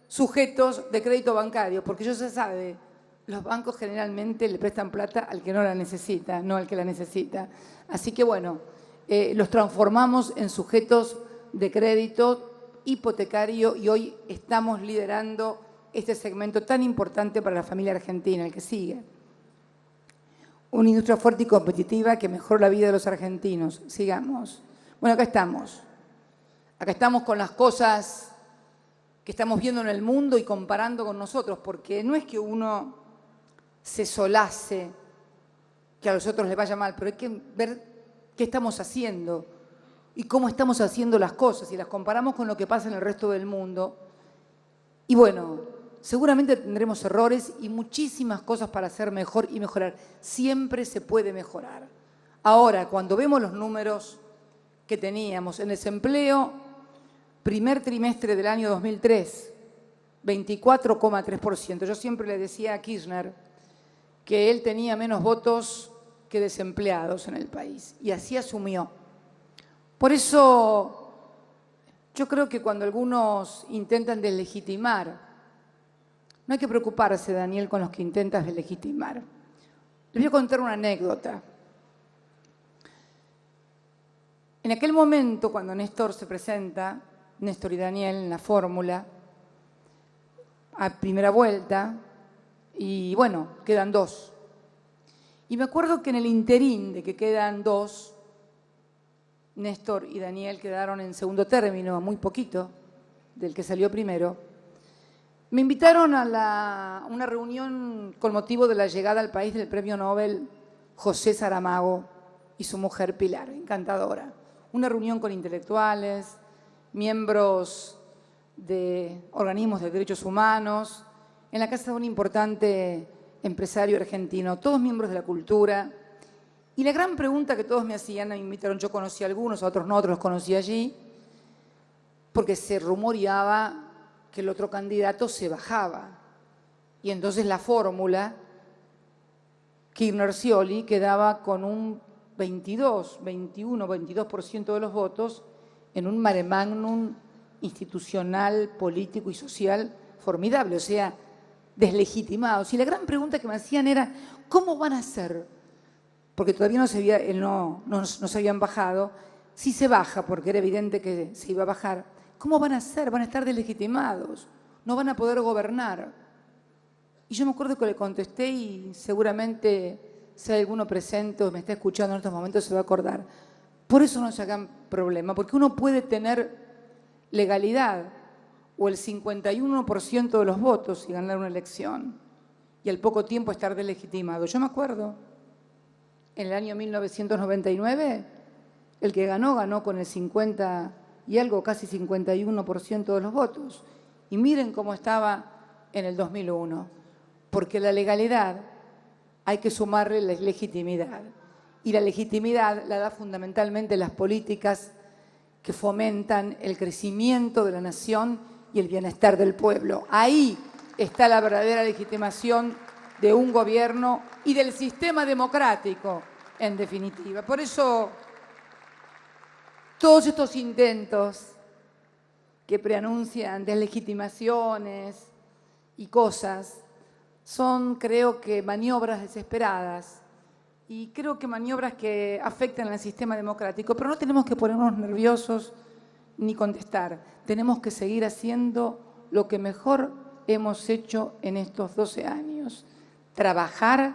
sujetos de crédito bancario, porque ya se sabe, los bancos generalmente le prestan plata al que no la necesita, no al que la necesita. Así que bueno, los transformamos en sujetos de crédito hipotecario y hoy estamos liderando este segmento tan importante para la familia argentina, el que sigue. Una industria fuerte y competitiva que mejora la vida de los argentinos. Sigamos. Bueno, acá estamos. Acá estamos con las cosas que estamos viendo en el mundo y comparando con nosotros, porque no es que uno se solace, que a los otros les vaya mal, pero hay que ver qué estamos haciendo y cómo estamos haciendo las cosas y las comparamos con lo que pasa en el resto del mundo. Y bueno, seguramente tendremos errores y muchísimas cosas para hacer mejor y mejorar. Siempre se puede mejorar. Ahora, cuando vemos los números que teníamos en desempleo, primer trimestre del año 2003, 24,3%. Yo siempre le decía a Kirchner que él tenía menos votos que desempleados en el país. Y así asumió. Por eso, yo creo que cuando algunos intentan deslegitimar, no hay que preocuparse, Daniel, con los que intentas deslegitimar. Les voy a contar una anécdota. En aquel momento, cuando Néstor se presenta, Néstor y Daniel en la fórmula, a primera vuelta, y bueno, quedan 2. Y me acuerdo que en el interín de que quedan 2, Néstor y Daniel quedaron en segundo término, muy poquito, del que salió primero. Me invitaron a una reunión con motivo de la llegada al país del premio Nobel José Saramago y su mujer Pilar, encantadora. Una reunión con intelectuales, miembros de organismos de derechos humanos, en la casa de un importante empresario argentino, todos miembros de la cultura. Y la gran pregunta que todos me hacían, me invitaron, yo conocí a algunos, a otros no, otros los conocí allí, porque se rumoreaba que el otro candidato se bajaba. Y entonces la fórmula, Kirchner-Scioli, quedaba con un 22% de los votos en un mare magnum institucional, político y social formidable, o sea, deslegitimados. Y la gran pregunta que me hacían era, ¿cómo van a hacer? Porque todavía no se habían bajado. Si se baja, porque era evidente que se iba a bajar, ¿cómo van a hacer? Van a estar deslegitimados, no van a poder gobernar. Y yo me acuerdo que le contesté y seguramente si hay alguno presente o me está escuchando en estos momentos se va a acordar. Por eso no se hagan problema, porque uno puede tener legalidad o el 51% de los votos y ganar una elección y al poco tiempo estar deslegitimado. Yo me acuerdo, en el año 1999, el que ganó con el 50 y algo, casi 51% de los votos. Y miren cómo estaba en el 2001, porque la legalidad hay que sumarle la legitimidad. Y la legitimidad la da fundamentalmente las políticas que fomentan el crecimiento de la nación y el bienestar del pueblo. Ahí está la verdadera legitimación de un gobierno y del sistema democrático, en definitiva. Por eso, todos estos intentos que preanuncian deslegitimaciones y cosas son, creo que, maniobras desesperadas y creo que maniobras que afectan al sistema democrático, pero no tenemos que ponernos nerviosos ni contestar. Tenemos que seguir haciendo lo que mejor hemos hecho en estos 12 años. Trabajar,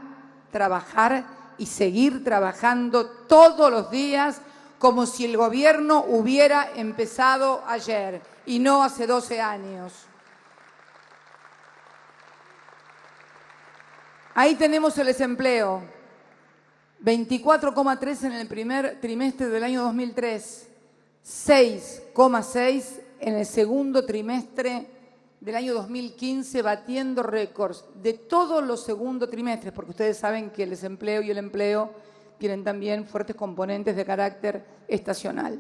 trabajar y seguir trabajando todos los días como si el gobierno hubiera empezado ayer y no hace 12 años. Ahí tenemos el desempleo, 24,3 en el primer trimestre del año 2003, 6,6 en el segundo trimestre del año 2015, batiendo récords de todos los segundos trimestres, porque ustedes saben que el desempleo y el empleo tienen también fuertes componentes de carácter estacional.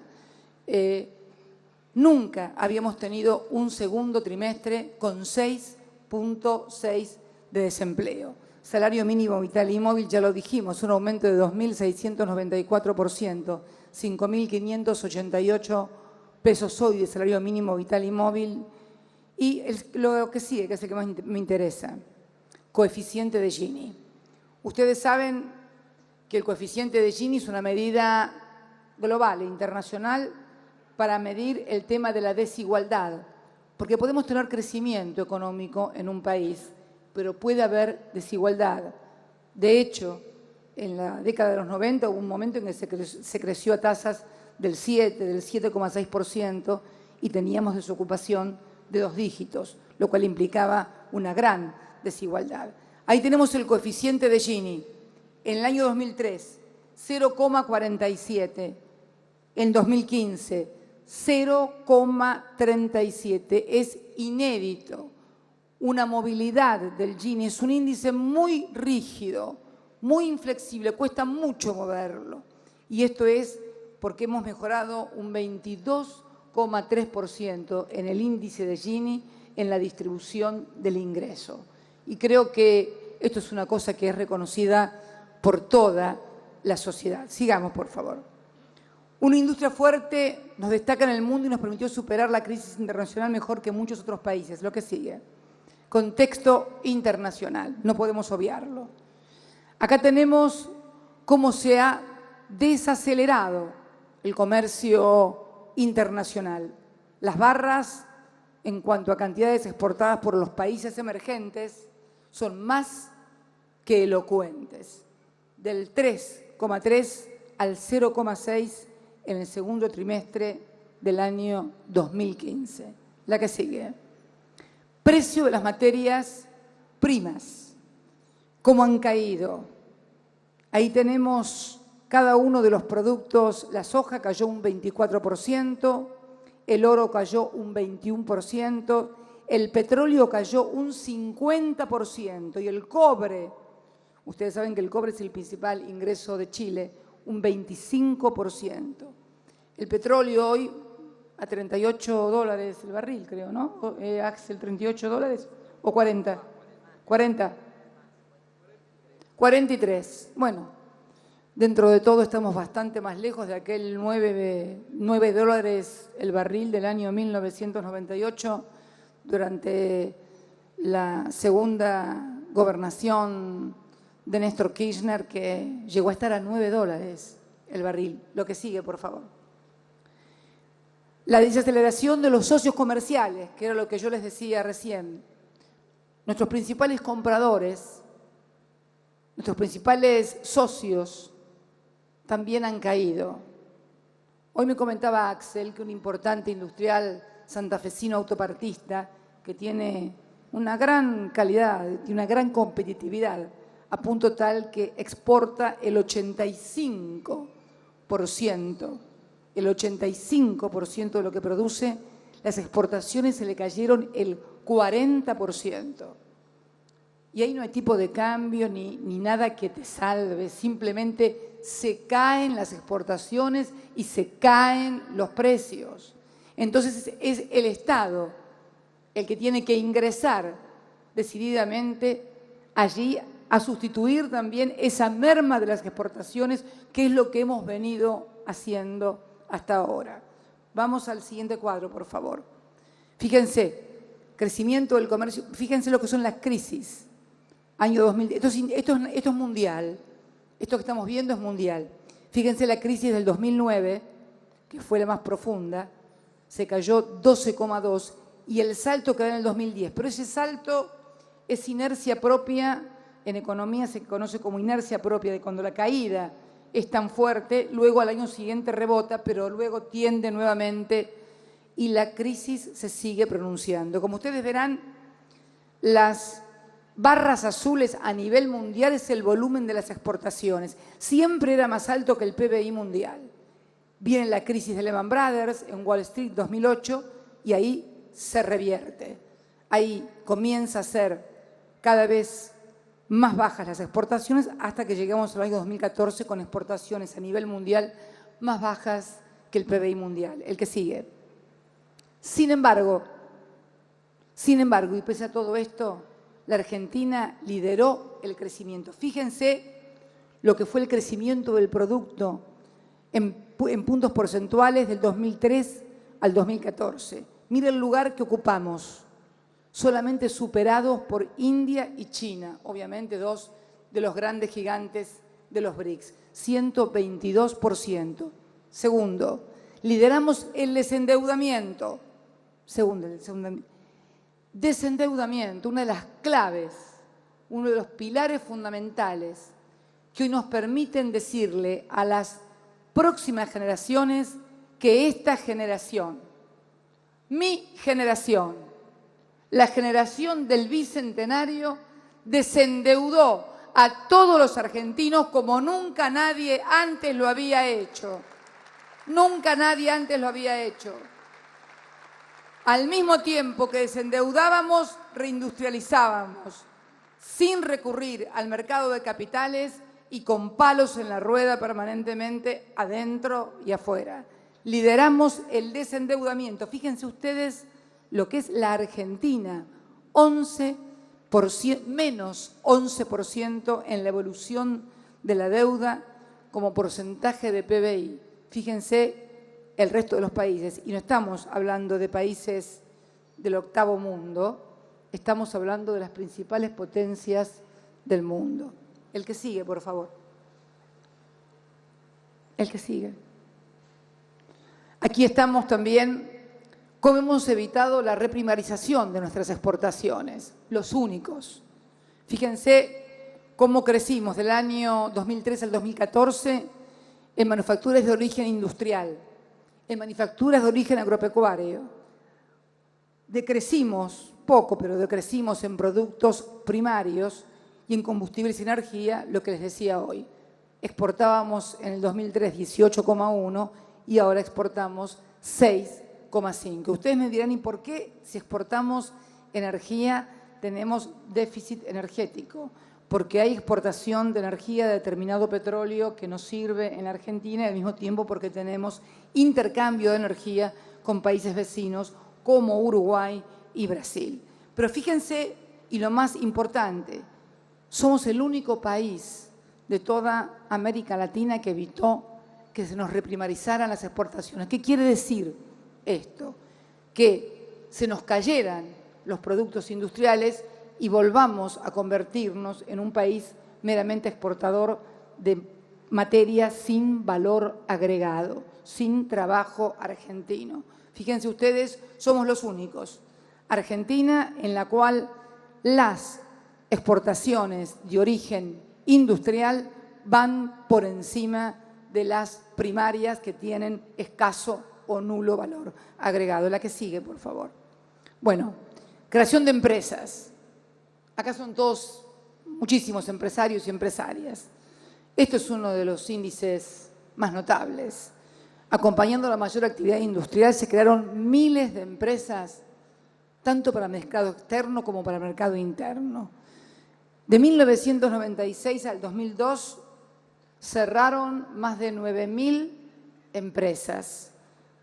Nunca habíamos tenido un segundo trimestre con 6,6 de desempleo. Salario mínimo vital y móvil, ya lo dijimos, un aumento de 2.694%, 5.588 pesos hoy de salario mínimo vital y móvil. Y lo que sigue, que es el que más me interesa, coeficiente de Gini. Ustedes saben que el coeficiente de Gini es una medida global e internacional para medir el tema de la desigualdad, porque podemos tener crecimiento económico en un país, pero puede haber desigualdad. De hecho, en la década de los 90 hubo un momento en que se creció a tasas del 7,6%, y teníamos desocupación de 2 dígitos, lo cual implicaba una gran desigualdad. Ahí tenemos el coeficiente de Gini. En el año 2003, 0,47. En 2015, 0,37. Es inédito. Una movilidad del Gini es un índice muy rígido, muy inflexible, cuesta mucho moverlo. Y esto es porque hemos mejorado un 22,3% en el índice de Gini en la distribución del ingreso. Y creo que esto es una cosa que es reconocida por toda la sociedad. Sigamos, por favor. Una industria fuerte nos destaca en el mundo y nos permitió superar la crisis internacional mejor que muchos otros países. Lo que sigue. Contexto internacional, no podemos obviarlo. Acá tenemos cómo se ha desacelerado el comercio internacional. Las barras, en cuanto a cantidades exportadas por los países emergentes, son más que elocuentes. Del 3,3 al 0,6 en el segundo trimestre del año 2015. La que sigue. Precio de las materias primas. ¿Cómo han caído? Ahí tenemos cada uno de los productos. La soja cayó un 24%, el oro cayó un 21%, el petróleo cayó un 50% y el cobre, ustedes saben que el cobre es el principal ingreso de Chile, un 25%. El petróleo hoy a $38 el barril, creo, ¿no? Axel, $38 o 40. 40. 43. Bueno, dentro de todo estamos bastante más lejos de aquel $9 el barril del año 1998 durante la segunda gobernación de Néstor Kirchner, que llegó a estar a $9 el barril. Lo que sigue, por favor. La desaceleración de los socios comerciales, que era lo que yo les decía recién. Nuestros principales compradores, nuestros principales socios también han caído. Hoy me comentaba Axel que un importante industrial santafesino autopartista que tiene una gran calidad, tiene una gran competitividad, a punto tal que exporta el 85%. El 85% de lo que produce, las exportaciones se le cayeron el 40%. Y ahí no hay tipo de cambio ni nada que te salve, simplemente se caen las exportaciones y se caen los precios. Entonces es el Estado el que tiene que ingresar decididamente allí a sustituir también esa merma de las exportaciones, que es lo que hemos venido haciendo hasta ahora. Vamos al siguiente cuadro, por favor. Fíjense, crecimiento del comercio, fíjense lo que son las crisis. Año 2000, esto es mundial, esto que estamos viendo es mundial. Fíjense la crisis del 2009, que fue la más profunda, se cayó 12,2 y el salto quedó en el 2010. Pero ese salto es inercia propia, en economía se conoce como inercia propia, de cuando la caída es tan fuerte, luego al año siguiente rebota, pero luego tiende nuevamente y la crisis se sigue pronunciando. Como ustedes verán, las barras azules a nivel mundial es el volumen de las exportaciones. Siempre era más alto que el PBI mundial. Viene la crisis de Lehman Brothers en Wall Street 2008 y ahí se revierte. Ahí comienza a ser cada vez más bajas las exportaciones hasta que llegamos al año 2014 con exportaciones a nivel mundial más bajas que el PBI mundial, el que sigue. Sin embargo, y pese a todo esto, la Argentina lideró el crecimiento. Fíjense lo que fue el crecimiento del producto en puntos porcentuales del 2003 al 2014. Mire el lugar que ocupamos, solamente superados por India y China, obviamente dos de los grandes gigantes de los BRICS, 122%. Segundo, lideramos el desendeudamiento. Desendeudamiento, una de las claves, uno de los pilares fundamentales que hoy nos permiten decirle a las próximas generaciones que esta generación, mi generación, la generación del bicentenario, desendeudó a todos los argentinos como nunca nadie antes lo había hecho. Nunca nadie antes lo había hecho. Al mismo tiempo que desendeudábamos, reindustrializábamos, sin recurrir al mercado de capitales y con palos en la rueda permanentemente adentro y afuera. Lideramos el desendeudamiento. Fíjense ustedes lo que es la Argentina, menos 11% en la evolución de la deuda como porcentaje de PBI. Fíjense el resto de los países, y no estamos hablando de países del octavo mundo, estamos hablando de las principales potencias del mundo. El que sigue, por favor. El que sigue. Aquí estamos también cómo hemos evitado la reprimarización de nuestras exportaciones, los únicos. Fíjense cómo crecimos del año 2003 al 2014 en manufacturas de origen industrial, en manufacturas de origen agropecuario. Decrecimos poco, pero decrecimos en productos primarios y en combustibles y energía, lo que les decía hoy. Exportábamos en el 2003 18,1 y ahora exportamos 6,5. Ustedes me dirán, ¿y por qué si exportamos energía tenemos déficit energético? Porque hay exportación de energía de determinado petróleo que nos sirve en la Argentina y al mismo tiempo porque tenemos intercambio de energía con países vecinos como Uruguay y Brasil. Pero fíjense, y lo más importante, somos el único país de toda América Latina que evitó que se nos reprimarizaran las exportaciones. ¿Qué quiere decir esto? Que se nos cayeran los productos industriales y volvamos a convertirnos en un país meramente exportador de materia sin valor agregado, sin trabajo argentino. Fíjense ustedes, somos los únicos. Argentina, en la cual las exportaciones de origen industrial van por encima de las primarias que tienen escaso o nulo valor agregado. La que sigue, por favor. Bueno, creación de empresas. Acá son todos, muchísimos empresarios y empresarias. Esto es uno de los índices más notables. Acompañando la mayor actividad industrial, se crearon miles de empresas, tanto para el mercado externo como para el mercado interno. De 1996 al 2002, cerraron más de 9.000 empresas.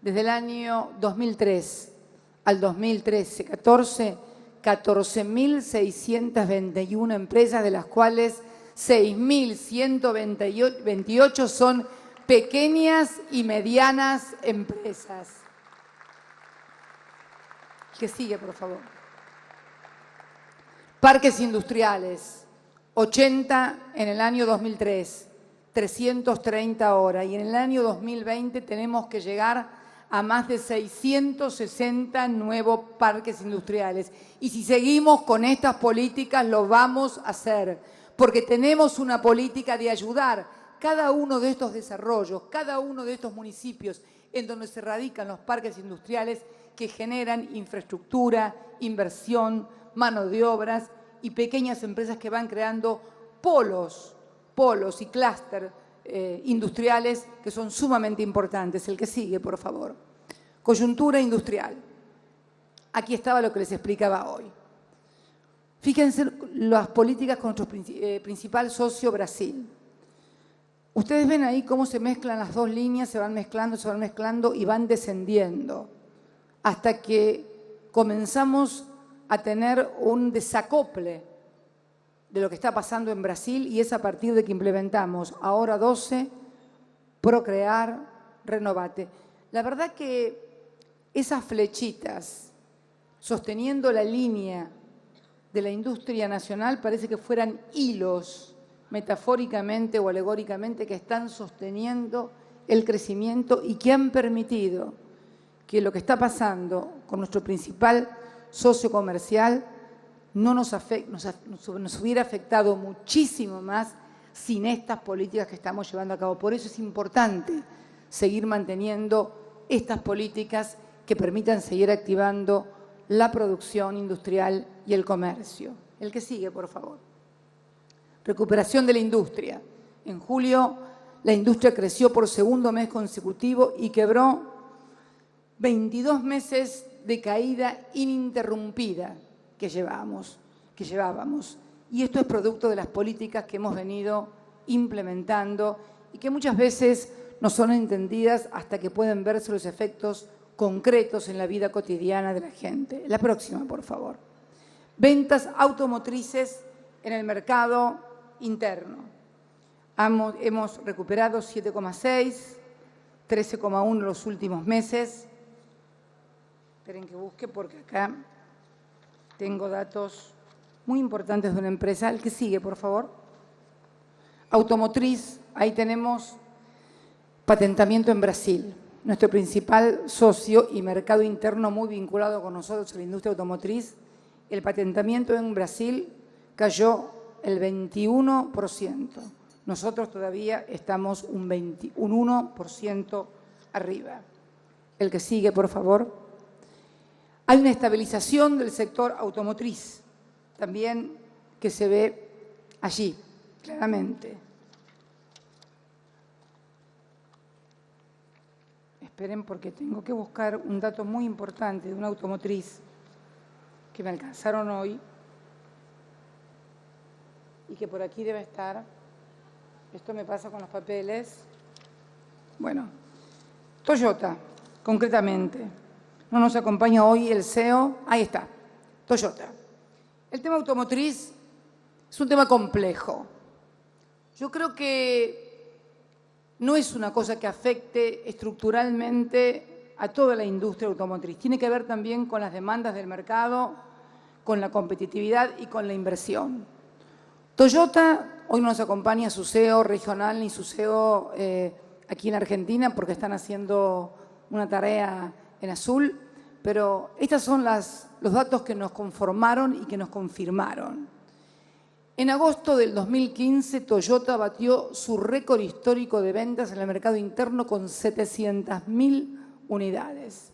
Desde el año 2003 al 2013-14, 14.621 empresas, de las cuales 6.128 son pequeñas y medianas empresas. Que sigue, por favor. Parques industriales, 80 en el año 2003, 330 ahora, y en el año 2020 tenemos que llegar a más de 660 nuevos parques industriales. Y si seguimos con estas políticas, lo vamos a hacer, porque tenemos una política de ayudar cada uno de estos desarrollos, cada uno de estos municipios en donde se radican los parques industriales que generan infraestructura, inversión, mano de obras y pequeñas empresas que van creando polos y clúster industriales que son sumamente importantes. El que sigue, por favor. Coyuntura industrial. Aquí estaba lo que les explicaba hoy. Fíjense las políticas con nuestro principal socio, Brasil. Ustedes ven ahí cómo se mezclan las dos líneas, se van mezclando y van descendiendo, hasta que comenzamos a tener un desacople de lo que está pasando en Brasil, y es a partir de que implementamos ahora 12, Procrear, Renovate. La verdad que esas flechitas sosteniendo la línea de la industria nacional parece que fueran hilos, metafóricamente o alegóricamente, que están sosteniendo el crecimiento y que han permitido que lo que está pasando con nuestro principal socio comercial no nos hubiera afectado muchísimo más sin estas políticas que estamos llevando a cabo. Por eso es importante seguir manteniendo estas políticas que permitan seguir activando la producción industrial y el comercio. El que sigue, por favor. Recuperación de la industria. En julio, la industria creció por segundo mes consecutivo y quebró 22 meses de caída ininterrumpida que llevábamos. Y esto es producto de las políticas que hemos venido implementando y que muchas veces no son entendidas hasta que pueden verse los efectos concretos en la vida cotidiana de la gente. La próxima, por favor. Ventas automotrices en el mercado interno. Hemos recuperado 7,6, 13,1 los últimos meses. Esperen que busque porque acá tengo datos muy importantes de una empresa. El que sigue, por favor. Automotriz, ahí tenemos patentamiento en Brasil. Nuestro principal socio y mercado interno muy vinculado con nosotros a la industria automotriz. El patentamiento en Brasil cayó el 21%. Nosotros todavía estamos un 1% arriba. El que sigue, por favor. Hay una estabilización del sector automotriz, también que se ve allí, claramente. Esperen porque tengo que buscar un dato muy importante de una automotriz que me alcanzaron hoy y que por aquí debe estar. Esto me pasa con los papeles. Bueno, Toyota, concretamente. No nos acompaña hoy el CEO. Ahí está, Toyota. El tema automotriz es un tema complejo. Yo creo que no es una cosa que afecte estructuralmente a toda la industria automotriz. Tiene que ver también con las demandas del mercado, con la competitividad y con la inversión. Toyota, hoy no nos acompaña su CEO regional ni su CEO aquí en Argentina porque están haciendo una tarea en azul, pero estos son los datos que nos conformaron y que nos confirmaron. En agosto del 2015, Toyota batió su récord histórico de ventas en el mercado interno con 700.000 unidades.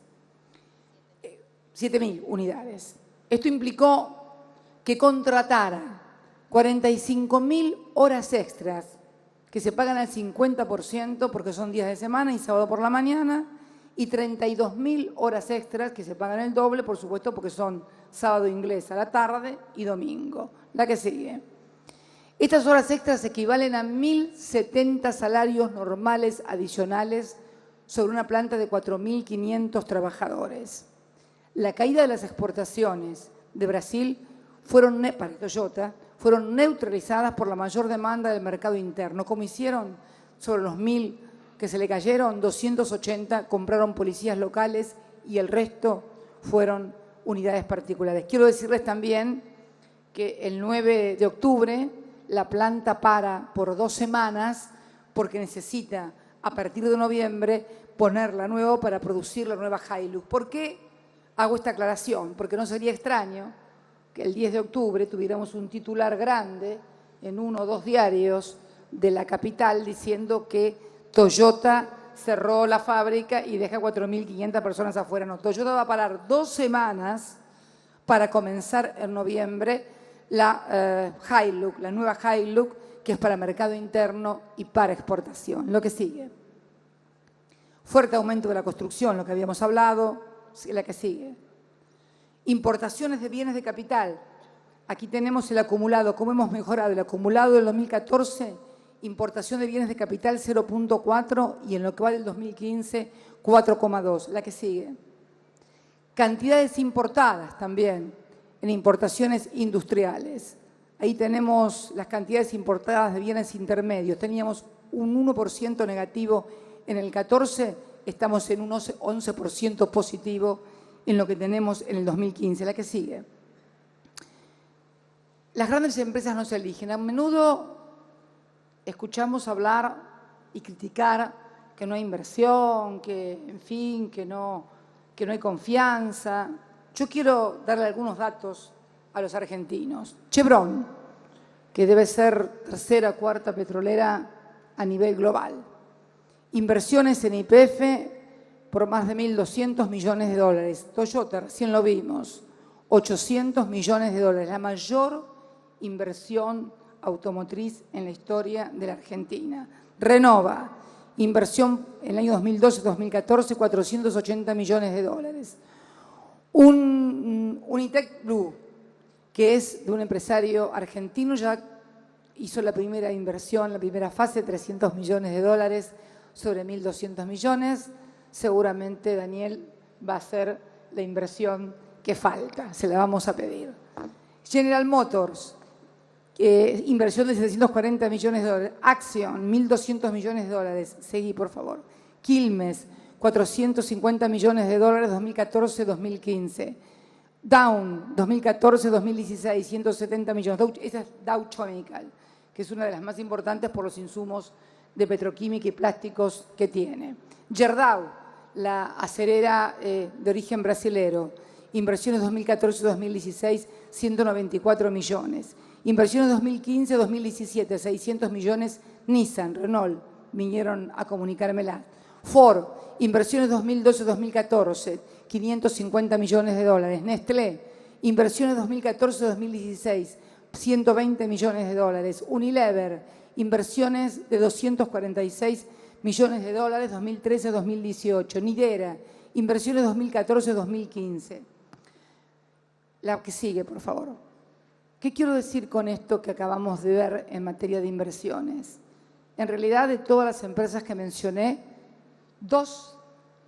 7.000 unidades. Esto implicó que contratara 45.000 horas extras, que se pagan al 50% porque son días de semana y sábado por la mañana, y 32.000 horas extras que se pagan el doble, por supuesto, porque son sábado inglés a la tarde y domingo. La que sigue. Estas horas extras equivalen a 1.070 salarios normales adicionales sobre una planta de 4.500 trabajadores. La caída de las exportaciones de Brasil para Toyota fueron neutralizadas por la mayor demanda del mercado interno. Como hicieron sobre los 1.000 que se le cayeron, 280 compraron policías locales y el resto fueron unidades particulares. Quiero decirles también que el 9 de octubre la planta para por 2 semanas porque necesita a partir de noviembre ponerla nueva para producir la nueva Hilux. ¿Por qué hago esta aclaración? Porque no sería extraño que el 10 de octubre tuviéramos un titular grande en 1 o 2 diarios de la capital diciendo que Toyota cerró la fábrica y deja 4.500 personas afuera. No, Toyota va a parar 2 semanas para comenzar en noviembre la Hilux, la nueva Hilux, que es para mercado interno y para exportación. Lo que sigue. Fuerte aumento de la construcción, lo que habíamos hablado, la que sigue. Importaciones de bienes de capital. Aquí tenemos el acumulado, cómo hemos mejorado el acumulado del 2014, importación de bienes de capital 0.4 y en lo que va del 2015 4.2. La que sigue. Cantidades importadas también en importaciones industriales. Ahí tenemos las cantidades importadas de bienes intermedios. Teníamos un 1% negativo en el 14, estamos en un 11% positivo en lo que tenemos en el 2015. La que sigue. Las grandes empresas no se eligen. A menudo escuchamos hablar y criticar que no hay inversión, que, en fin, que no hay confianza. Yo quiero darle algunos datos a los argentinos. Chevron, que debe ser 3ª o 4ª petrolera a nivel global. Inversiones en YPF por más de 1.200 millones de dólares. Toyota, recién lo vimos, 800 millones de dólares, la mayor inversión automotriz en la historia de la Argentina. Renova, inversión en el año 2012-2014, 480 millones de dólares. Unitec Blue, que es de un empresario argentino, ya hizo la primera inversión, la primera fase, 300 millones de dólares sobre 1.200 millones. Seguramente Daniel va a hacer la inversión que falta, se la vamos a pedir. General Motors, inversión de 740 millones de dólares. Action, 1.200 millones de dólares. Seguí, por favor. Quilmes, 450 millones de dólares, 2014-2015. Dow, 2014-2016, 170 millones. Esa es Dow Chemical, que es una de las más importantes por los insumos de petroquímica y plásticos que tiene. Gerdau, la acerera de origen brasilero, inversiones 2014-2016, 194 millones. Inversiones 2015-2017, 600 millones. Nissan, Renault, vinieron a comunicármela. Ford, inversiones 2012-2014, 550 millones de dólares. Nestlé, inversiones 2014-2016, 120 millones de dólares. Unilever, inversiones de 246 millones de dólares 2013-2018. Nidera, inversiones 2014-2015. La que sigue, por favor. ¿Qué quiero decir con esto que acabamos de ver en materia de inversiones? En realidad, de todas las empresas que mencioné, 2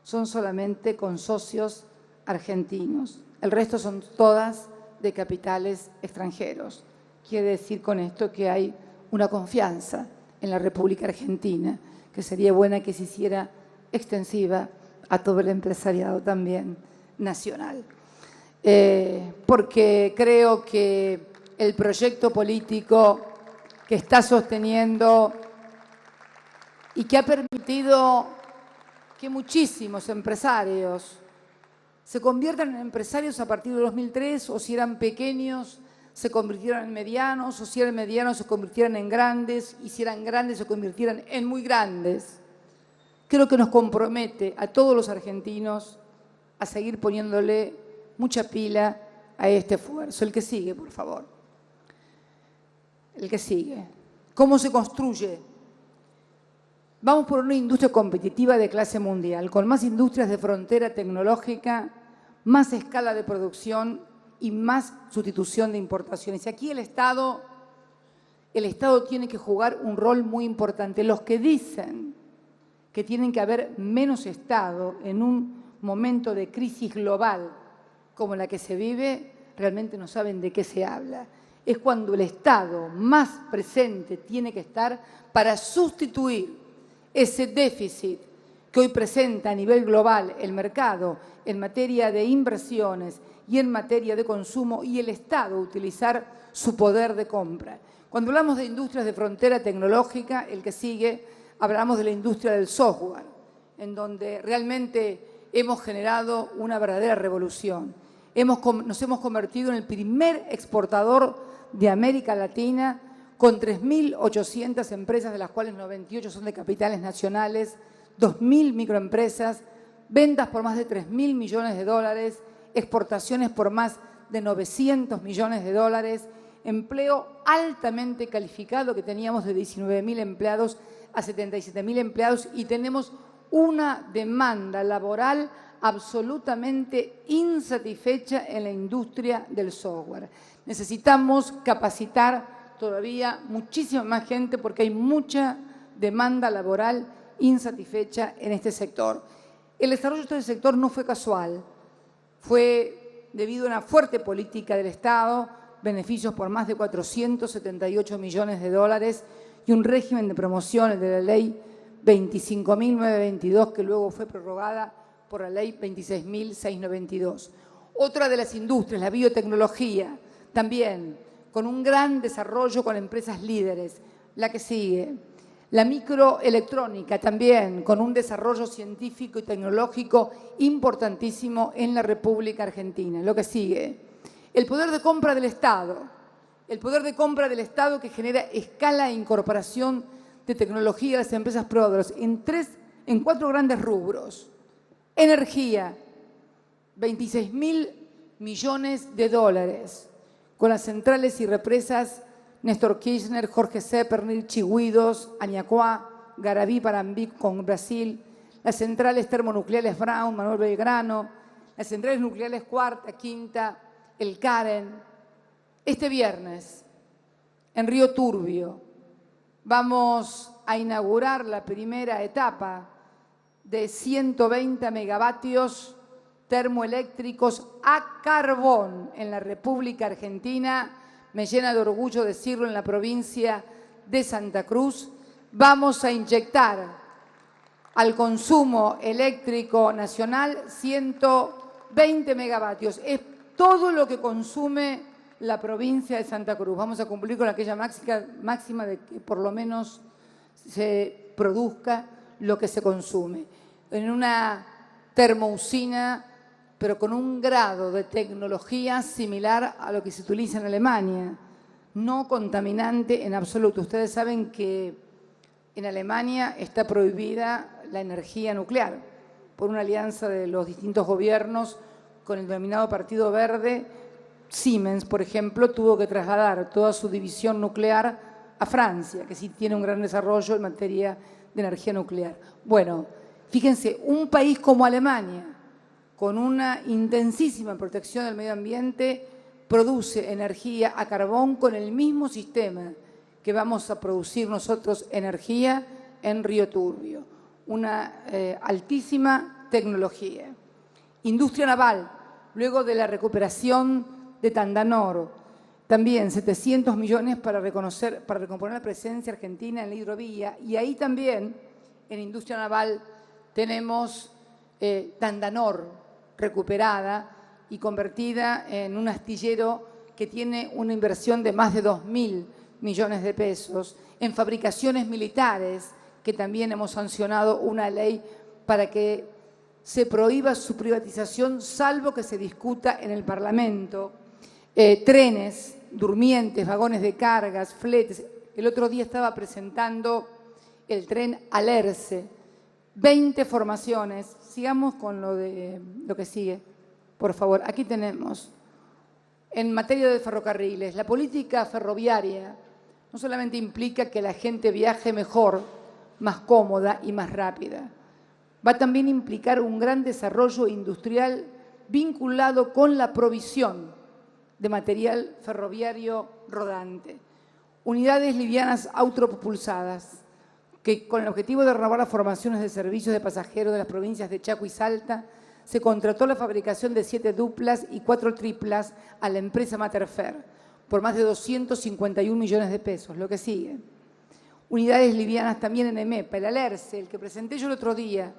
son solamente con socios argentinos. El resto son todas de capitales extranjeros. Quiere decir con esto que hay una confianza en la República Argentina, que sería buena que se hiciera extensiva a todo el empresariado también nacional. Porque creo que el proyecto político que está sosteniendo y que ha permitido que muchísimos empresarios se conviertan en empresarios a partir de 2003, o si eran pequeños se convirtieron en medianos, o si eran medianos se convirtieran en grandes, y si eran grandes se convirtieran en muy grandes. Creo que nos compromete a todos los argentinos a seguir poniéndole mucha pila a este esfuerzo. El que sigue, por favor. El que sigue. ¿Cómo se construye? Vamos por una industria competitiva de clase mundial, con más industrias de frontera tecnológica, más escala de producción y más sustitución de importaciones. Y aquí el Estado tiene que jugar un rol muy importante. Los que dicen que tienen que haber menos Estado en un momento de crisis global como la que se vive, realmente no saben de qué se habla. Es cuando el Estado más presente tiene que estar para sustituir ese déficit que hoy presenta a nivel global el mercado en materia de inversiones y en materia de consumo, y el Estado utilizar su poder de compra. Cuando hablamos de industrias de frontera tecnológica, el que sigue, hablamos de la industria del software, en donde realmente hemos generado una verdadera revolución. Nos hemos convertido en el primer exportador de América Latina, con 3.800 empresas, de las cuales 98 son de capitales nacionales, 2.000 microempresas, ventas por más de 3.000 millones de dólares, exportaciones por más de 900 millones de dólares, empleo altamente calificado que teníamos de 19.000 empleados a 77.000 empleados, y tenemos una demanda laboral absolutamente insatisfecha en la industria del software. Necesitamos capacitar todavía muchísima más gente porque hay mucha demanda laboral insatisfecha en este sector. El desarrollo de este sector no fue casual, fue debido a una fuerte política del Estado, beneficios por más de 478 millones de dólares y un régimen de promociones de la ley 25.922, que luego fue prorrogada por la ley 26.692. Otra de las industrias, la biotecnología, también con un gran desarrollo con empresas líderes. La que sigue, la microelectrónica, también con un desarrollo científico y tecnológico importantísimo en la República Argentina. Lo que sigue, el poder de compra del Estado. El poder de compra del Estado que genera escala e incorporación de tecnología a las empresas proveedoras en 4 grandes rubros. Energía, 26.000 millones de dólares, con las centrales y represas Néstor Kirchner, Jorge Zeppernil, Chigüidos, Añacuá, Garabí, Parambí con Brasil, las centrales termonucleares Brown, Manuel Belgrano, las centrales nucleares Cuarta, Quinta, el Karen. Este viernes, en Río Turbio, vamos a inaugurar la primera etapa de 120 megavatios termoeléctricos a carbón en la República Argentina. Me llena de orgullo decirlo, en la provincia de Santa Cruz. Vamos a inyectar al consumo eléctrico nacional 120 megavatios. Es todo lo que consume la provincia de Santa Cruz. Vamos a cumplir con aquella máxima de que por lo menos se produzca lo que se consume. En una termousina, pero con un grado de tecnología similar a lo que se utiliza en Alemania, no contaminante en absoluto. Ustedes saben que en Alemania está prohibida la energía nuclear por una alianza de los distintos gobiernos con el denominado Partido Verde. Siemens, por ejemplo, tuvo que trasladar toda su división nuclear a Francia, que sí tiene un gran desarrollo en materia de energía nuclear. Bueno, fíjense, un país como Alemania, con una intensísima protección del medio ambiente, produce energía a carbón con el mismo sistema que vamos a producir nosotros energía en Río Turbio. Una altísima tecnología. Industria naval, luego de la recuperación de Tandanoro, también 700 millones para recomponer la presencia argentina en la hidrovía, y ahí también en industria naval tenemos Tandanor, recuperada y convertida en un astillero que tiene una inversión de más de 2.000 millones de pesos, en fabricaciones militares, que también hemos sancionado una ley para que se prohíba su privatización, salvo que se discuta en el Parlamento, trenes, durmientes, vagones de cargas, fletes. El otro día estaba presentando el tren Alerce, 20 formaciones. Sigamos con lo que sigue, por favor. Aquí tenemos, en materia de ferrocarriles, la política ferroviaria no solamente implica que la gente viaje mejor, más cómoda y más rápida, va también a implicar un gran desarrollo industrial vinculado con la provisión de material ferroviario rodante. Unidades livianas autopropulsadas, que con el objetivo de renovar las formaciones de servicios de pasajeros de las provincias de Chaco y Salta, se contrató la fabricación de 7 duplas y 4 triplas a la empresa Materfer por más de 251 millones de pesos. Lo que sigue. Unidades livianas también en EMEPA, el Alerce, el que presenté yo el otro día,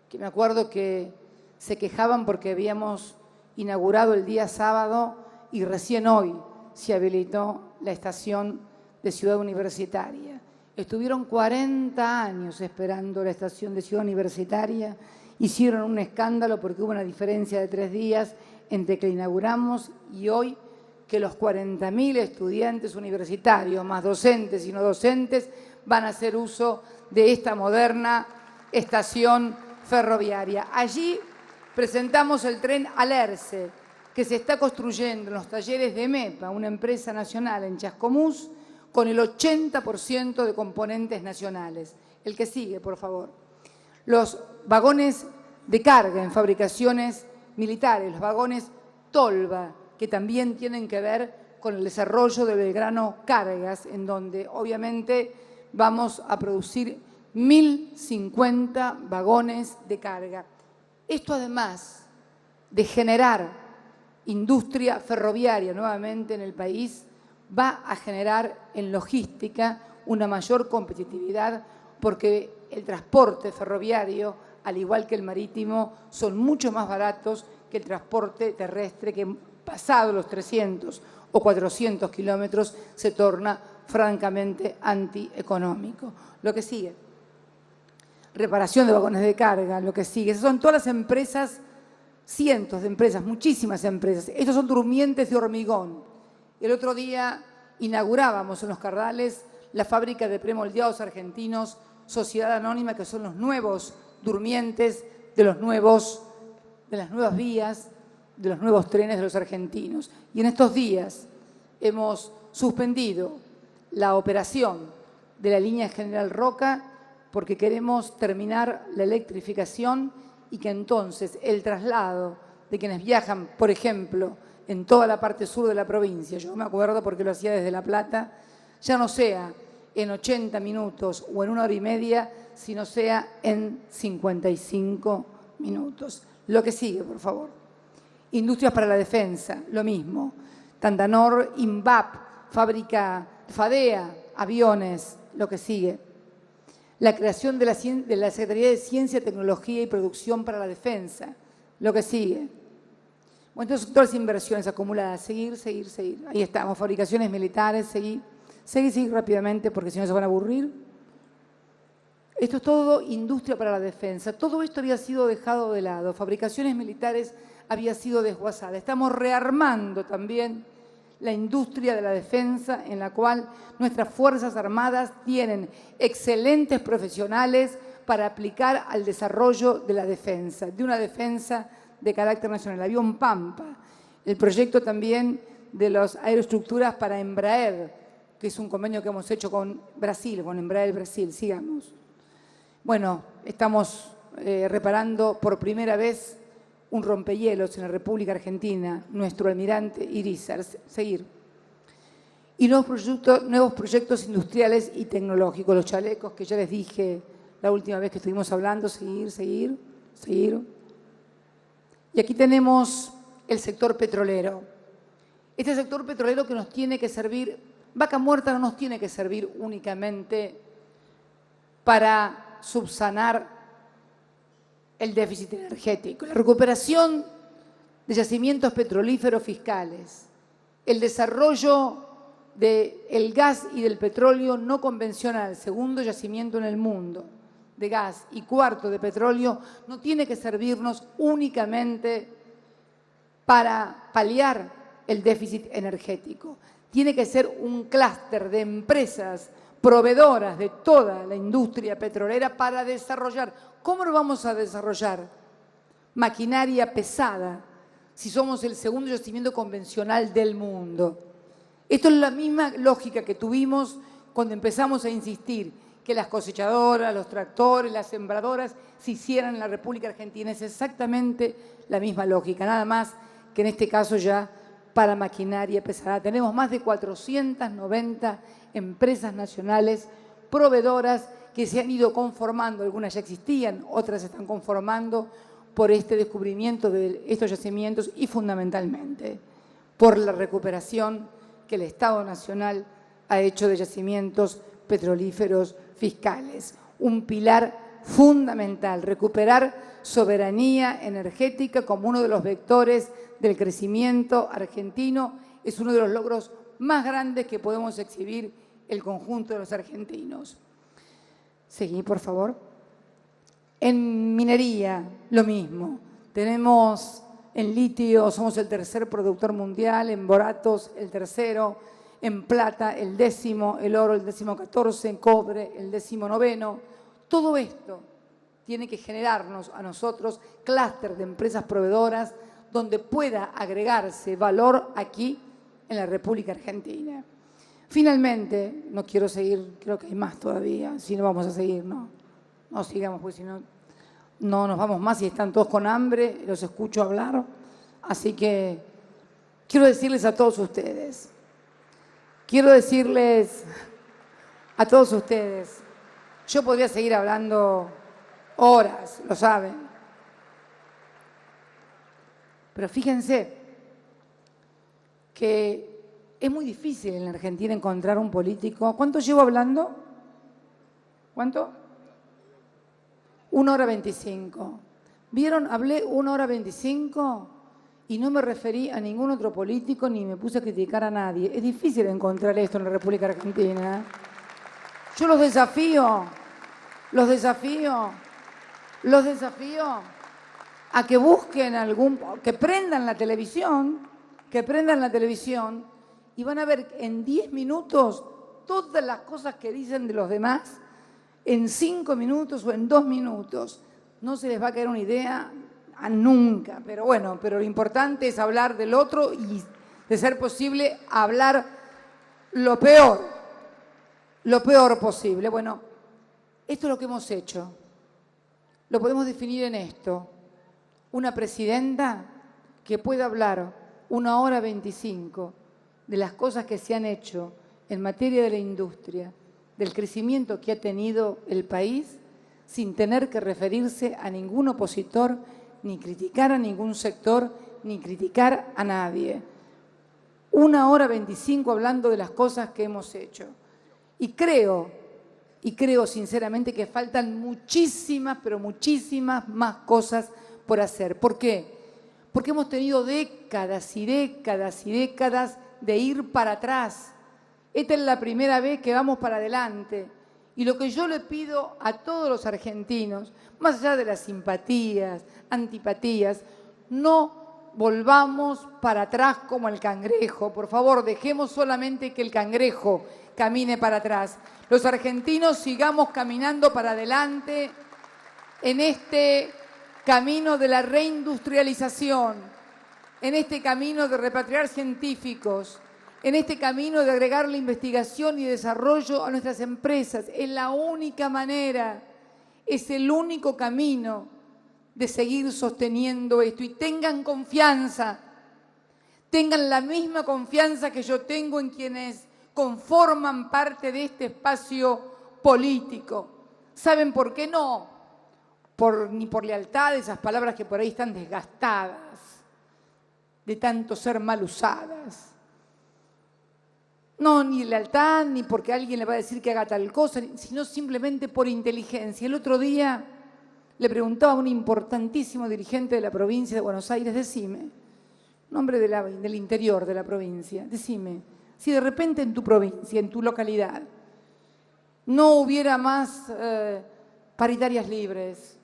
que me acuerdo que se quejaban porque habíamos inaugurado el día sábado y recién hoy se habilitó la estación de Ciudad Universitaria. Estuvieron 40 años esperando la estación de Ciudad Universitaria, hicieron un escándalo porque hubo una diferencia de 3 días entre que la inauguramos y hoy que los 40.000 estudiantes universitarios, más docentes y no docentes, van a hacer uso de esta moderna estación ferroviaria. Allí presentamos el tren Alerce, que se está construyendo en los talleres de EMEPA, una empresa nacional en Chascomús, con el 80% de componentes nacionales. El que sigue, por favor. Los vagones de carga en fabricaciones militares, los vagones Tolva, que también tienen que ver con el desarrollo de Belgrano Cargas, en donde obviamente vamos a producir 1.050 vagones de carga. Esto además de generar industria ferroviaria nuevamente en el país, va a generar en logística una mayor competitividad porque el transporte ferroviario, al igual que el marítimo, son mucho más baratos que el transporte terrestre que pasado los 300 o 400 kilómetros se torna francamente antieconómico. Lo que sigue, reparación de vagones de carga, lo que sigue, son todas las empresas, cientos de empresas, muchísimas empresas. Estos son durmientes de hormigón. El otro día inaugurábamos en Los Cardales la fábrica de premoldeados argentinos, Sociedad Anónima, que son los nuevos durmientes de las nuevas vías, de los nuevos trenes de los argentinos. Y en estos días hemos suspendido la operación de la línea General Roca porque queremos terminar la electrificación y que entonces el traslado de quienes viajan, por ejemplo, en toda la parte sur de la provincia, yo me acuerdo porque lo hacía desde La Plata, ya no sea en 80 minutos o en 1 hora y media, sino sea en 55 minutos. Lo que sigue, por favor. Industrias para la defensa, lo mismo. Tandanor, INVAP, fábrica FADEA, aviones, lo que sigue. La creación de la Secretaría de Ciencia, Tecnología y Producción para la Defensa, lo que sigue. Bueno, entonces todas las inversiones acumuladas, seguir. Ahí estamos, fabricaciones militares, seguir rápidamente porque si no se van a aburrir. Esto es todo industria para la defensa. Todo esto había sido dejado de lado. Fabricaciones militares había sido desguazada. Estamos rearmando también la industria de la defensa en la cual nuestras Fuerzas Armadas tienen excelentes profesionales para aplicar al desarrollo de la defensa, de una defensa de carácter nacional. El avión Pampa, el proyecto también de las aeroestructuras para Embraer, que es un convenio que hemos hecho con Brasil, con Embraer Brasil. Sigamos. Bueno, estamos reparando por primera vez un rompehielos en la República Argentina, nuestro almirante Irizar. Seguir. Y nuevos proyectos industriales y tecnológicos, los chalecos que ya les dije la última vez que estuvimos hablando, seguir. Y aquí tenemos el sector petrolero. Este sector petrolero que nos tiene que servir, Vaca Muerta no nos tiene que servir únicamente para subsanar el déficit energético, la recuperación de yacimientos petrolíferos fiscales, el desarrollo del gas y del petróleo no convencional, segundo yacimiento en el mundo de gas y cuarto de petróleo, no tiene que servirnos únicamente para paliar el déficit energético. Tiene que ser un clúster de empresas proveedoras de toda la industria petrolera para desarrollar. ¿Cómo lo vamos a desarrollar? Maquinaria pesada, si somos el segundo yacimiento convencional del mundo. Esto es la misma lógica que tuvimos cuando empezamos a insistir que las cosechadoras, los tractores, las sembradoras se hicieran en la República Argentina. Es exactamente la misma lógica, nada más que en este caso ya para maquinaria pesada. Tenemos más de 490 empresas nacionales proveedoras que se han ido conformando, algunas ya existían, otras se están conformando por este descubrimiento de estos yacimientos y fundamentalmente por la recuperación que el Estado Nacional ha hecho de yacimientos petrolíferos fiscales. Un pilar fundamental, recuperar soberanía energética como uno de los vectores del crecimiento argentino, es uno de los logros más grandes que podemos exhibir el conjunto de los argentinos. Seguí, por favor. En minería, lo mismo. Tenemos en litio, somos el tercer productor mundial, en boratos el tercero, en plata el 10º, el oro el 14º, en cobre el 19º. Todo esto tiene que generarnos a nosotros clúster de empresas proveedoras donde pueda agregarse valor aquí en la República Argentina. Finalmente, no quiero seguir, creo que hay más todavía, si no vamos a seguir, no sigamos, porque si no, no nos vamos más y están todos con hambre, los escucho hablar. Así que quiero decirles a todos ustedes, yo podría seguir hablando horas, lo saben, pero fíjense que es muy difícil en la Argentina encontrar un político. ¿Cuánto llevo hablando? ¿Cuánto? 1 hora 25. ¿Vieron? Hablé 1 hora 25 y no me referí a ningún otro político ni me puse a criticar a nadie. Es difícil encontrar esto en la República Argentina. Yo los desafío a que busquen que prendan la televisión y van a ver en 10 minutos todas las cosas que dicen de los demás, en 5 minutos o en 2 minutos. No se les va a caer una idea nunca, pero bueno, pero lo importante es hablar del otro y, de ser posible, hablar lo peor posible. Bueno, esto es lo que hemos hecho. Lo podemos definir en esto. Una presidenta que pueda hablar 1 hora 25 de las cosas que se han hecho en materia de la industria, del crecimiento que ha tenido el país, sin tener que referirse a ningún opositor, ni criticar a ningún sector, ni criticar a nadie. 1 hora 25 hablando de las cosas que hemos hecho. Y creo sinceramente que faltan muchísimas, pero muchísimas más cosas por hacer. ¿Por qué? Porque hemos tenido décadas y décadas y décadas de ir para atrás. Esta es la primera vez que vamos para adelante. Y lo que yo le pido a todos los argentinos, más allá de las simpatías, antipatías, no volvamos para atrás como el cangrejo. Por favor, dejemos solamente que el cangrejo camine para atrás. Los argentinos sigamos caminando para adelante en este camino de la reindustrialización, en este camino de repatriar científicos, en este camino de agregar la investigación y desarrollo a nuestras empresas. Es la única manera, es el único camino de seguir sosteniendo esto. Y tengan confianza, tengan la misma confianza que yo tengo en quienes conforman parte de este espacio político. ¿Saben por qué no? Ni por lealtad, esas palabras que por ahí están desgastadas, de tanto ser mal usadas. No, ni lealtad, ni porque alguien le va a decir que haga tal cosa, sino simplemente por inteligencia. El otro día le preguntaba a un importantísimo dirigente de la provincia de Buenos Aires, decime, nombre del interior de la provincia, decime, si de repente en tu provincia, en tu localidad, no hubiera más paritarias libres,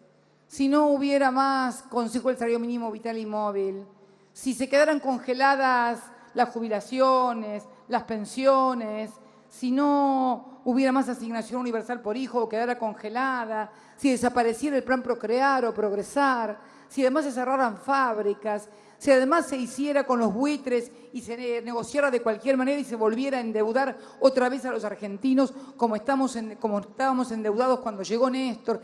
si no hubiera más Consejo del Salario Mínimo Vital y Móvil, si se quedaran congeladas las jubilaciones, las pensiones, si no hubiera más asignación universal por hijo o quedara congelada, si desapareciera el plan Procrear o Progresar, si además se cerraran fábricas, si además se hiciera con los buitres y se negociara de cualquier manera y se volviera a endeudar otra vez a los argentinos como estábamos endeudados cuando llegó Néstor.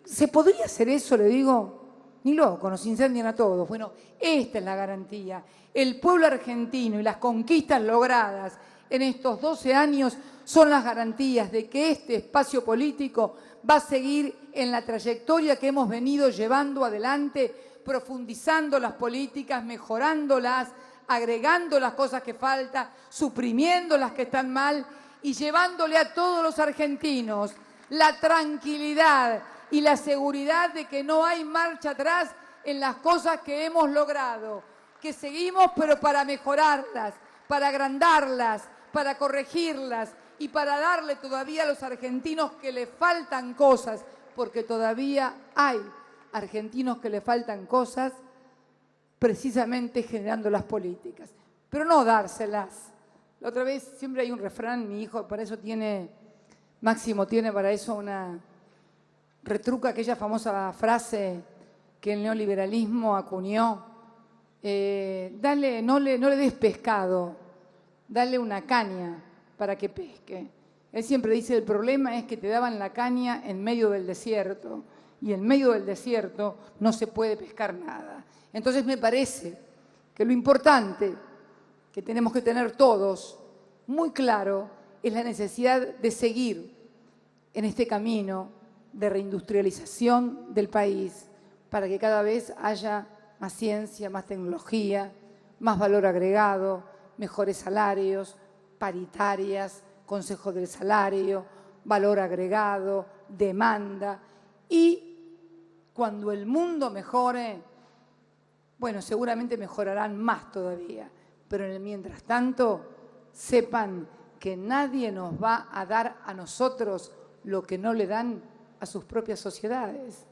¿Se podría hacer eso, le digo? Ni loco, nos incendian a todos. Bueno, esta es la garantía. El pueblo argentino y las conquistas logradas en estos 12 años son las garantías de que este espacio político va a seguir en la trayectoria que hemos venido llevando adelante, profundizando las políticas, mejorándolas, agregando las cosas que faltan, suprimiendo las que están mal y llevándole a todos los argentinos la tranquilidad y la seguridad de que no hay marcha atrás en las cosas que hemos logrado, que seguimos pero para mejorarlas, para agrandarlas, para corregirlas y para darle todavía a los argentinos que le faltan cosas, porque todavía hay argentinos que le faltan cosas, precisamente generando las políticas, pero no dárselas. La otra vez siempre hay un refrán, mi hijo para eso tiene, Máximo tiene para eso una retruca, aquella famosa frase que el neoliberalismo acuñó, no le des pescado, dale una caña para que pesque. Él siempre dice, el problema es que te daban la caña en medio del desierto, y en medio del desierto no se puede pescar nada. Entonces me parece que lo importante que tenemos que tener todos muy claro es la necesidad de seguir en este camino de reindustrialización del país para que cada vez haya más ciencia, más tecnología, más valor agregado, mejores salarios, paritarias, consejo del salario, valor agregado, demanda. Y cuando el mundo mejore, bueno, seguramente mejorarán más todavía, pero en el mientras tanto, sepan que nadie nos va a dar a nosotros lo que no le dan a sus propias sociedades.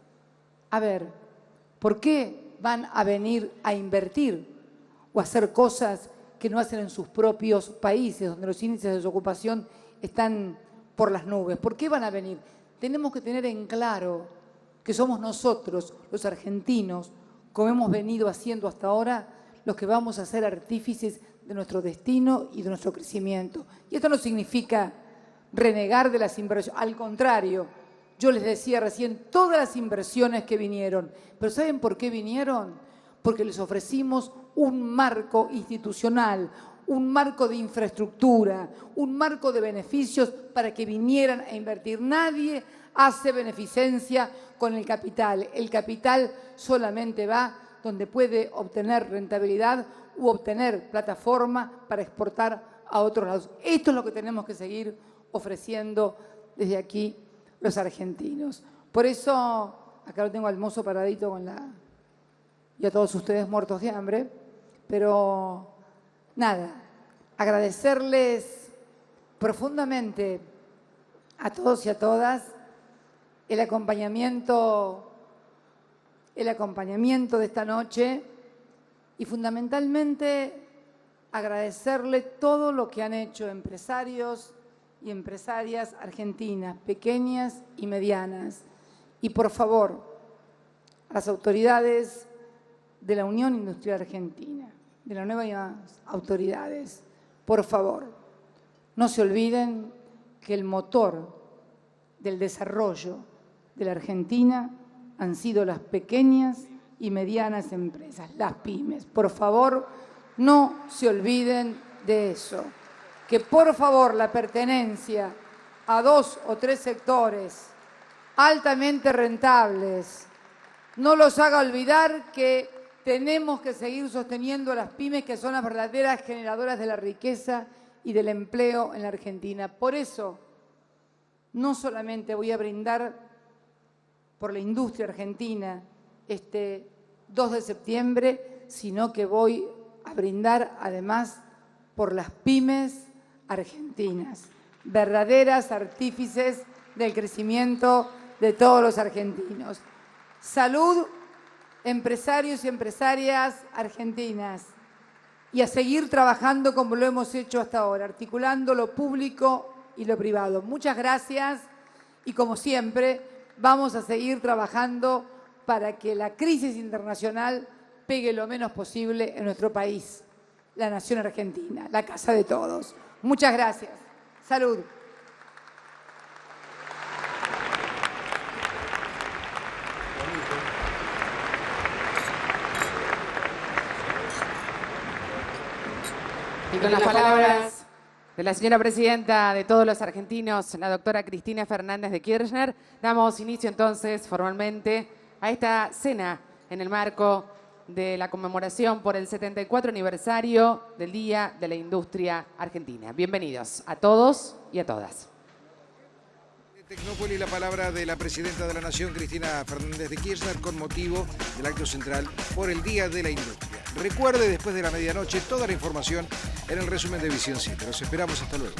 A ver, ¿por qué van a venir a invertir o a hacer cosas que no hacen en sus propios países, donde los índices de desocupación están por las nubes? ¿Por qué van a venir? Tenemos que tener en claro que somos nosotros, los argentinos, como hemos venido haciendo hasta ahora, los que vamos a ser artífices de nuestro destino y de nuestro crecimiento. Y esto no significa renegar de las inversiones, al contrario, yo les decía recién, todas las inversiones que vinieron, pero ¿saben por qué vinieron? Porque les ofrecimos un marco institucional, un marco de infraestructura, un marco de beneficios para que vinieran a invertir. Nadie hace beneficencia con el capital solamente va donde puede obtener rentabilidad u obtener plataforma para exportar a otros lados. Esto es lo que tenemos que seguir ofreciendo desde aquí los argentinos. Por eso, acá lo tengo al mozo paradito y a todos ustedes muertos de hambre, pero nada, agradecerles profundamente a todos y a todas el acompañamiento de esta noche y fundamentalmente agradecerle todo lo que han hecho empresarios y empresarias argentinas, pequeñas y medianas. Y por favor, a las autoridades de la Unión Industrial Argentina, de las nuevas autoridades, por favor, no se olviden que el motor del desarrollo de la Argentina han sido las pequeñas y medianas empresas, las pymes. Por favor, no se olviden de eso. Que por favor la pertenencia a 2 o 3 sectores altamente rentables no los haga olvidar que tenemos que seguir sosteniendo a las pymes, que son las verdaderas generadoras de la riqueza y del empleo en la Argentina. Por eso, no solamente voy a brindar por la industria argentina este 2 de septiembre, sino que voy a brindar además por las pymes argentinas, verdaderas artífices del crecimiento de todos los argentinos. Salud, empresarios y empresarias argentinas, y a seguir trabajando como lo hemos hecho hasta ahora, articulando lo público y lo privado. Muchas gracias y como siempre vamos a seguir trabajando para que la crisis internacional pegue lo menos posible en nuestro país, la nación argentina, la casa de todos. Muchas gracias. Salud. Y con las palabras de la señora presidenta de todos los argentinos, la doctora Cristina Fernández de Kirchner, damos inicio entonces formalmente a esta cena en el marco de la conmemoración por el 74 aniversario del Día de la Industria Argentina. Bienvenidos a todos y a todas. Tecnópolis, la palabra de la presidenta de la Nación, Cristina Fernández de Kirchner, con motivo del acto central por el Día de la Industria. Recuerde, después de la medianoche, toda la información en el resumen de Visión 7. Los esperamos, hasta luego.